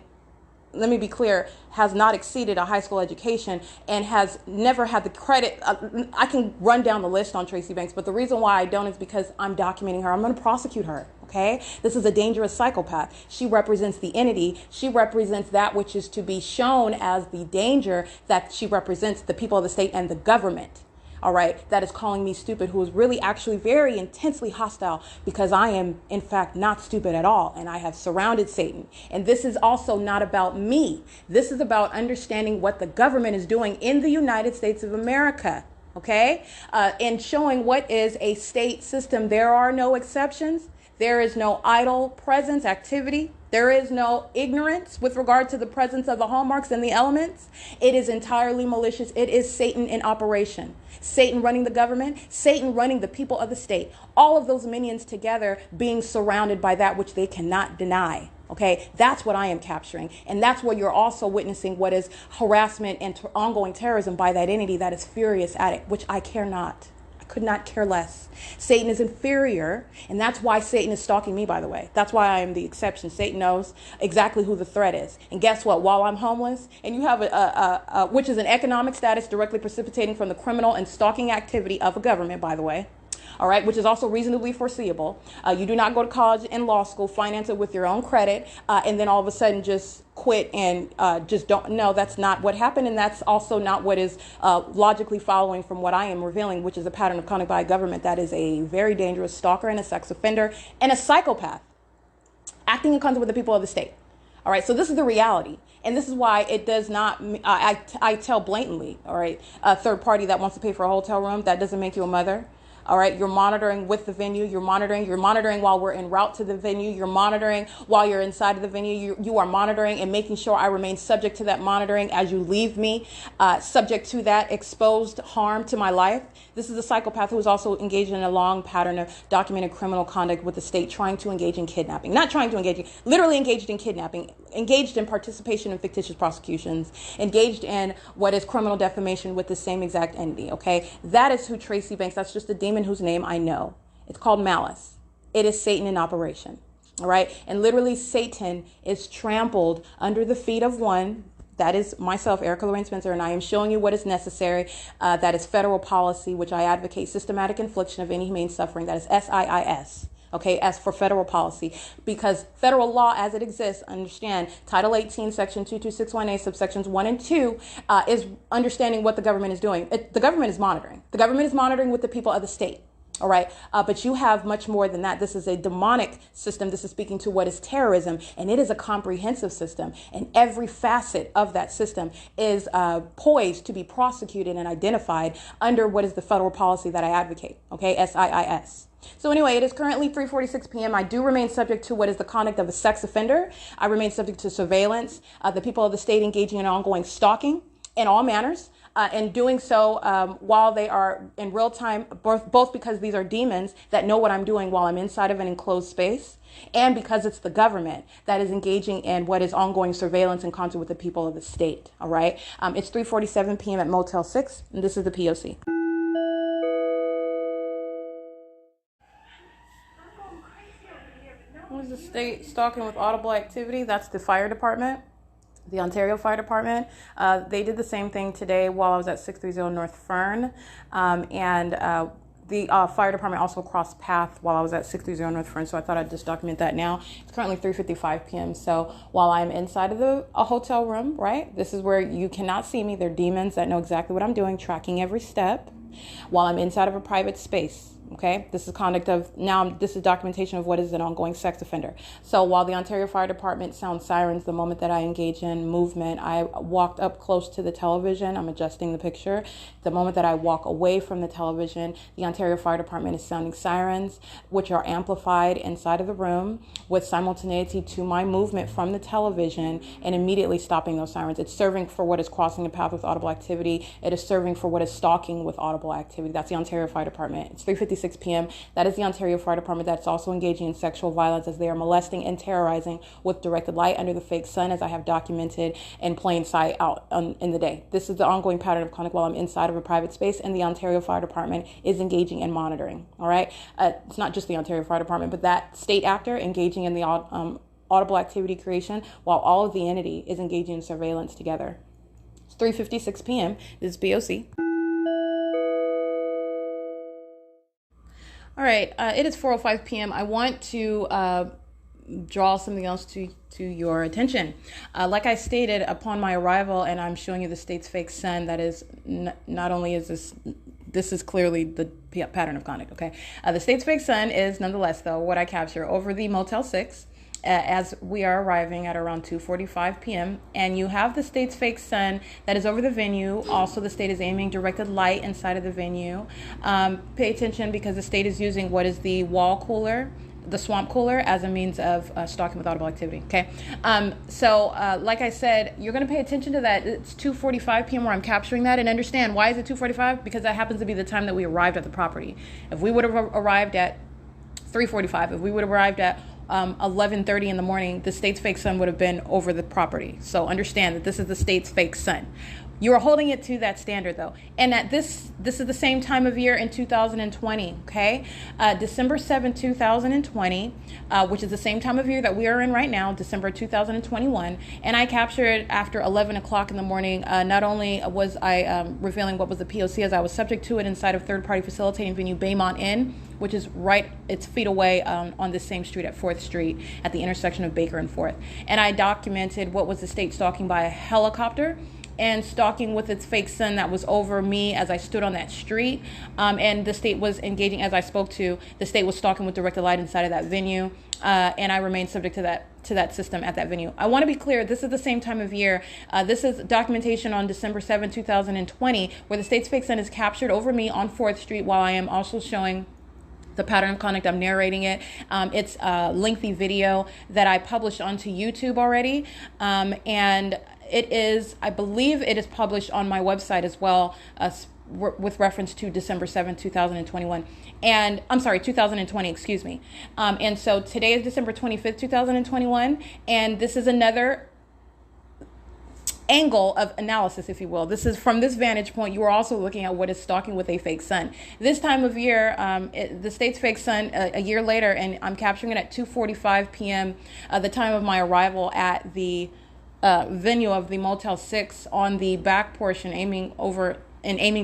let me be clear, has not exceeded a high school education and has never had the credit. I can run down the list on Tracy Banks, but the reason why I don't is because I'm documenting her. I'm going to prosecute her. Okay. This is a dangerous psychopath. She represents the entity. She represents that which is to be shown as the danger that she represents the people of the state and the government. All right, that is calling me stupid, who is really actually very intensely hostile because I am, in fact, not stupid at all. And I have surrounded Satan. And this is also not about me. This is about understanding what the government is doing in the United States of America. Okay, and showing what is a state system. There are no exceptions. There is no idle presence activity. There is no ignorance with regard to the presence of the hallmarks and the elements. It is entirely malicious. It is Satan in operation. Satan running the government, Satan running the people of the state. All of those minions together being surrounded by that which they cannot deny. Okay, that's what I am capturing. And that's where you're also witnessing what is harassment and ongoing terrorism by that entity that is furious at it, which I care not. Could not care less. Satan is inferior, and that's why Satan is stalking me, by the way. That's why I am the exception. Satan knows exactly who the threat is. And guess what? While I'm homeless, and you have which is an economic status directly precipitating from the criminal and stalking activity of a government, by the way. All right, which is also reasonably foreseeable. You do not go to college and law school, finance it with your own credit, and then all of a sudden just quit and just don't. No, that's not what happened. And that's also not what is logically following from what I am revealing, which is a pattern of conduct by a government that is a very dangerous stalker and a sex offender and a psychopath acting in concert with the people of the state. All right, so this is the reality. And this is why it does not, I tell blatantly, all right, a third party that wants to pay for a hotel room, that doesn't make you a mother. All right. You're monitoring with the venue. You're monitoring while we're en route to the venue. You're monitoring while you're inside of the venue. You are monitoring and making sure I remain subject to that monitoring as you leave me, subject to that exposed harm to my life. This is a psychopath who is also engaged in a long pattern of documented criminal conduct with the state, trying to engage in kidnapping. Not trying to engage, literally engaged in kidnapping, engaged in participation in fictitious prosecutions, engaged in what is criminal defamation with the same exact entity, okay? That is who Tracy Banks, that's just a demon whose name I know. It's called malice. It is Satan in operation, all right? And literally Satan is trampled under the feet of one. That is myself, Erica Lorraine Spencer, and I am showing you what is necessary. That is federal policy, which I advocate systematic infliction of inhumane suffering. That is S.I.I.S. Okay, as for federal policy, because federal law as it exists, understand Title 18, Section 2261A, subsections 1 and 2, is understanding what the government is doing. The government is monitoring. The government is monitoring with the people of the state. All right. But you have much more than that. This is a demonic system. This is speaking to what is terrorism, and it is a comprehensive system. And every facet of that system is poised to be prosecuted and identified under what is the federal policy that I advocate. OK, S.I.I.S. So anyway, it is currently 3:46 p.m. I do remain subject to what is the conduct of a sex offender. I remain subject to surveillance. The people of the state engaging in ongoing stalking in all manners. And doing so while they are in real time, both because these are demons that know what I'm doing while I'm inside of an enclosed space, and because it's the government that is engaging in what is ongoing surveillance in concert with the people of the state. All right. It's 3:47 p.m. at Motel 6, and this is the P.O.C. What is the state stalking with audible activity? That's the fire department. The Ontario Fire Department. They did the same thing today while I was at 630 North Fern. The fire department also crossed path while I was at 630 North Fern, so I thought I'd just document that now. It's currently 3:55 p.m., so while I'm inside of a hotel room, right, this is where you cannot see me. They're demons that know exactly what I'm doing, tracking every step, while I'm inside of a private space. Okay, this is conduct of, this is documentation of what is an ongoing sex offender. So while the Ontario Fire Department sounds sirens, the moment that I engage in movement, I walked up close to the television. I'm adjusting the picture. The moment that I walk away from the television, the Ontario Fire Department is sounding sirens, which are amplified inside of the room with simultaneity to my movement from the television and immediately stopping those sirens. It's serving for what is crossing the path with audible activity. It is serving for what is stalking with audible activity. That's the Ontario Fire Department. It's 3:56 p.m. That is the Ontario Fire Department that's also engaging in sexual violence as they are molesting and terrorizing with directed light under the fake sun, as I have documented in plain sight out in the day. This is the ongoing pattern of conduct while I'm inside of a private space, and the Ontario Fire Department is engaging in monitoring. All right. It's not just the Ontario Fire Department, but that state actor engaging in the audible activity creation while all of the entity is engaging in surveillance together. It's 3:56 p.m. This is P.O.C. All right, it is 4:05 p.m. I want to draw something else to your attention. Like I stated, upon my arrival, and I'm showing you the state's fake sun, that is, not only is this is clearly the pattern of conduct, okay? The state's fake sun is nonetheless, though, what I capture over the Motel 6, as we are arriving at around 2:45 p.m. And you have the state's fake sun that is over the venue. Also, the state is aiming directed light inside of the venue. Pay attention, because the state is using what is the wall cooler, the swamp cooler, as a means of stalking with audible activity. Okay. Like I said, you're going to pay attention to that. It's 2:45 p.m. where I'm capturing that, and understand why is it 2:45? Because that happens to be the time that we arrived at the property. If we would have arrived at 3:45, if we would have arrived at 11:30 in the morning, the state's fake sun would have been over the property. So understand that this is the state's fake sun. You are holding it to that standard, though. And that this is the same time of year in 2020, okay? December 7, 2020, which is the same time of year that we are in right now, December 2021. And I captured after 11 o'clock in the morning. Not only was I revealing what was the P.O.C. as I was subject to it inside of third-party facilitating venue Baymont Inn, which is right, it's feet away on this same street at 4th Street at the intersection of Baker and 4th. And I documented what was the state stalking by a helicopter and stalking with its fake sun that was over me as I stood on that street. And the state was engaging, as I spoke to, the state was stalking with directed light inside of that venue. And I remain subject to that system at that venue. I want to be clear, this is the same time of year. This is documentation on December 7, 2020, where the state's fake sun is captured over me on 4th Street while I am also showing the pattern of conduct. I'm narrating it. It's a lengthy video that I published onto YouTube already. And it is, I believe it is published on my website as well, with reference to December 7th, 2021. And I'm sorry, 2020, excuse me. And so today is December 25th, 2021. And this is another angle of analysis, if you will. This is from this vantage point. You are also looking at what is stalking with a fake sun. This time of year, the state's fake sun, a year later, and I'm capturing it at 2:45 p.m., the time of my arrival at the venue of the Motel 6 on the back portion, aiming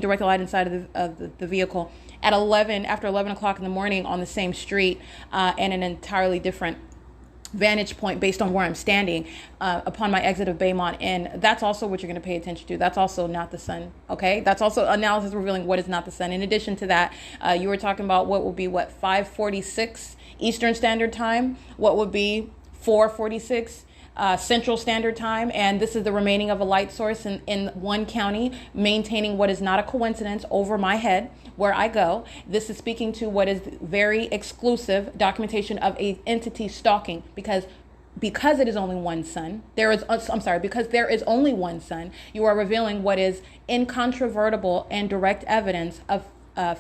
directed light inside of the vehicle at after 11 o'clock in the morning on the same street, and an entirely different vantage point based on where I'm standing upon my exit of Baymont. And that's also what you're going to pay attention to. That's also not the sun. Okay. That's also analysis revealing what is not the sun. In addition to that, you were talking about what will be 5:46 Eastern Standard Time, what would be 4:46 Central Standard Time, and this is the remaining of a light source in one county, maintaining what is not a coincidence over my head where I go. This is speaking to what is very exclusive documentation of a entity stalking, because it is only one sun. Because there is only one sun, you are revealing what is incontrovertible and direct evidence of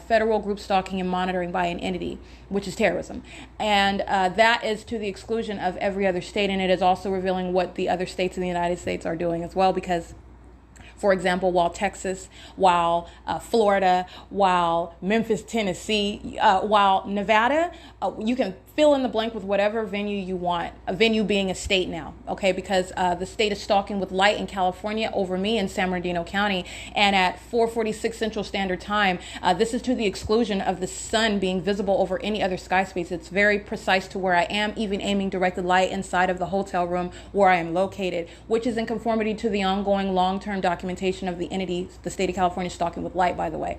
federal group stalking and monitoring by an entity, which is terrorism. And that is to the exclusion of every other state. And it is also revealing what the other states in the United States are doing as well, because, for example, while Texas, while Florida, while Memphis, Tennessee, while Nevada, you can fill in the blank with whatever venue you want, a venue being a state now, okay? Because the state is stalking with light in California over me in San Bernardino County, and at 4:46 Central Standard Time, this is to the exclusion of the sun being visible over any other sky space. It's very precise to where I am, even aiming directed light inside of the hotel room where I am located, which is in conformity to the ongoing long-term documentation of the entity, the state of California stalking with light, by the way.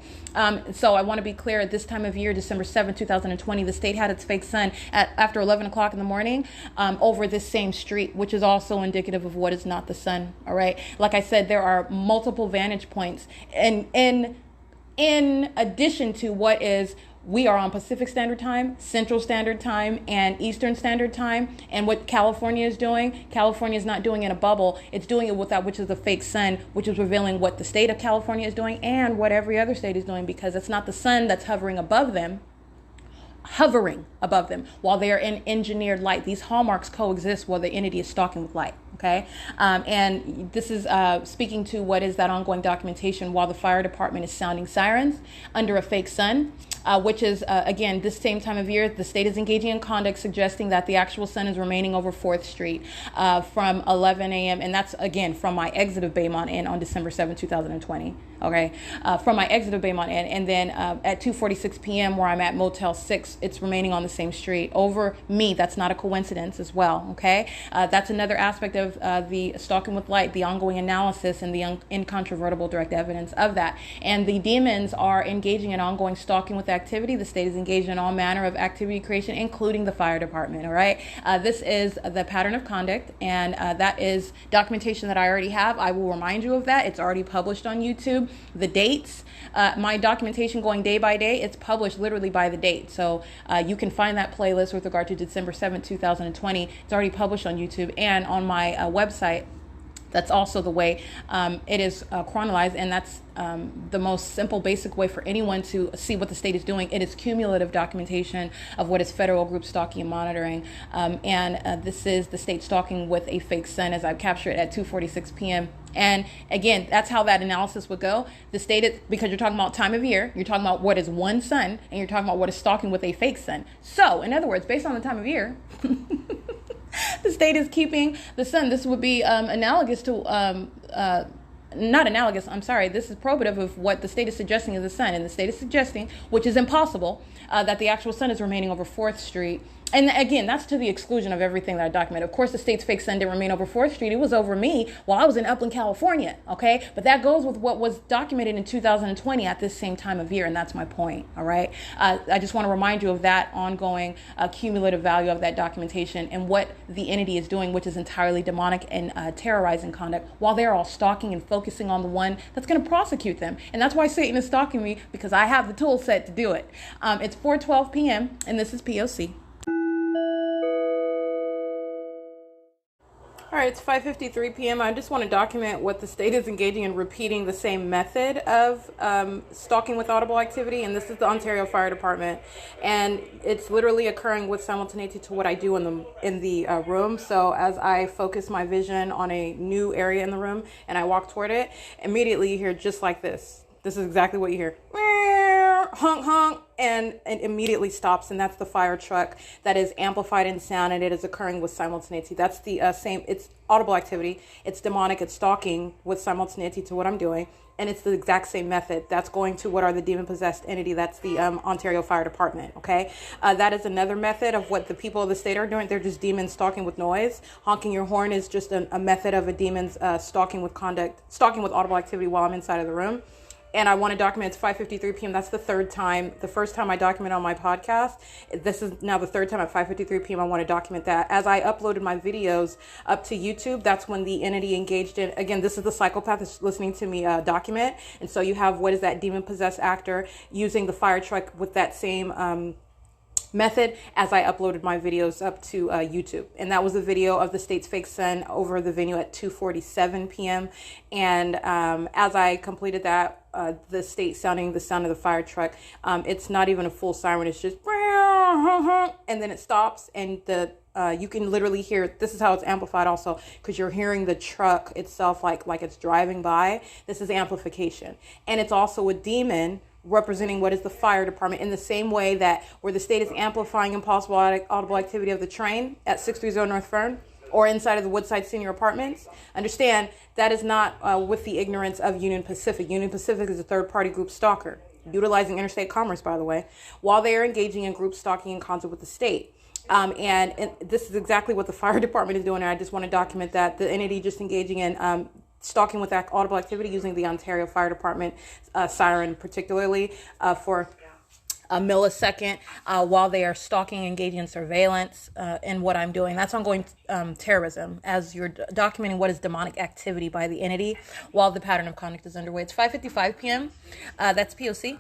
So I want to be clear, at this time of year, December 7, 2020, the state had its fake sun after 11 o'clock in the morning over this same street, which is also indicative of what is not the sun. All right. Like I said, there are multiple vantage points, and in addition to what is, we are on Pacific Standard Time, Central Standard Time, and Eastern Standard Time. And what California is doing, California is not doing it in a bubble. It's doing it with that which is the fake sun, which is revealing what the state of California is doing and what every other state is doing, because it's not the sun that's hovering above them while they are in engineered light. These hallmarks coexist while the entity is stalking with light. Okay. And this is speaking to what is that ongoing documentation while the fire department is sounding sirens under a fake sun, which is, again, this same time of year, the state is engaging in conduct suggesting that the actual sun is remaining over 4th Street from 11 a.m. And that's, again, from my exit of Baymont Inn on December 7, 2020. Okay. From my exit of Baymont Inn. And then at 2:46 p.m. where I'm at Motel 6, it's remaining on the same street over me. That's not a coincidence as well. Okay. That's another aspect of the stalking with light, the ongoing analysis and the incontrovertible direct evidence of that. And the demons are engaging in ongoing stalking with activity. The state is engaged in all manner of activity creation, including the fire department. All right. This is the pattern of conduct, and that is documentation that I already have. I will remind you of that. It's already published on YouTube. The dates, my documentation going day by day, it's published literally by the date. So you can find that playlist with regard to December 7th, 2020. It's already published on YouTube and on my website. That's also the way it is chronologized, and that's the most simple, basic way for anyone to see what the state is doing. It is cumulative documentation of what is federal group stalking and monitoring, and this is the state stalking with a fake sun, as I've captured at 2:46 p.m. And again, that's how that analysis would go. The state is, because you're talking about time of year, you're talking about what is one sun, and you're talking about what is stalking with a fake sun. So, in other words, based on the time of year, the state is keeping the sun. This would be analogous to, not analogous, I'm sorry, this is probative of what the state is suggesting is the sun. And the state is suggesting, which is impossible, that the actual sun is remaining over 4th Street And again, that's to the exclusion of everything that I documented. Of course, the state's fake sun didn't remain over 4th Street. It was over me while I was in Upland, California, okay? But that goes with what was documented in 2020 at this same time of year, and that's my point, all right? I just want to remind you of that ongoing cumulative value of that documentation and what the entity is doing, which is entirely demonic and terrorizing conduct, while they're all stalking and focusing on the one that's going to prosecute them. And that's why Satan is stalking me, because I have the tool set to do it. It's 4:12 p.m., and this is P.O.C. All right, it's 5:53 p.m. I just want to document what the state is engaging in, repeating the same method of stalking with audible activity, and this is the Ontario Fire Department, and it's literally occurring with simultaneity to what I do in the room. So as I focus my vision on a new area in the room and I walk toward it, immediately you hear just like this. This is exactly what you hear. Honk, honk, and it immediately stops, and that's the fire truck that is amplified in sound, and it is occurring with simultaneity. That's the same, it's audible activity, it's demonic, it's stalking with simultaneity to what I'm doing, and it's the exact same method. That's going to what are the demon-possessed entity, that's the Ontario Fire Department, okay? That is another method of what the people of the state are doing. They're just demons stalking with noise. Honking your horn is just a method of a demon's stalking with audible activity while I'm inside of the room. And I want to document, it's 5:53 p.m. That's the third time. The first time I document on my podcast. This is now the third time at 5:53 p.m. I want to document that. As I uploaded my videos up to YouTube, that's when the entity engaged in, again, this is the psychopath that's listening to me document. And so you have, what is that demon-possessed actor using the fire truck with that same method as I uploaded my videos up to YouTube. And that was a video of the state's fake sun over the venue at 2:47 p.m. And as I completed that, the state sounding the sound of the fire truck, it's not even a full siren, it's just and then it stops, and the you can literally hear, this is how it's amplified also, because you're hearing the truck itself like it's driving by. This is amplification. And it's also a demon representing what is the fire department, in the same way that where the state is amplifying impossible audible activity of the train at 630 North Fern or inside of the Woodside Senior Apartments. Understand, that is not with the ignorance of Union Pacific. Union Pacific is a third-party group stalker, utilizing interstate commerce, by the way, while they are engaging in group stalking in concert with the state. And this is exactly what the fire department is doing, and I just want to document that. The entity just engaging in stalking with audible activity using the Ontario Fire Department siren, particularly for a millisecond while they are stalking, engaging in surveillance in what I'm doing. That's ongoing terrorism, as you're documenting what is demonic activity by the entity while the pattern of conduct is underway. It's 5:55 p.m. That's P.O.C.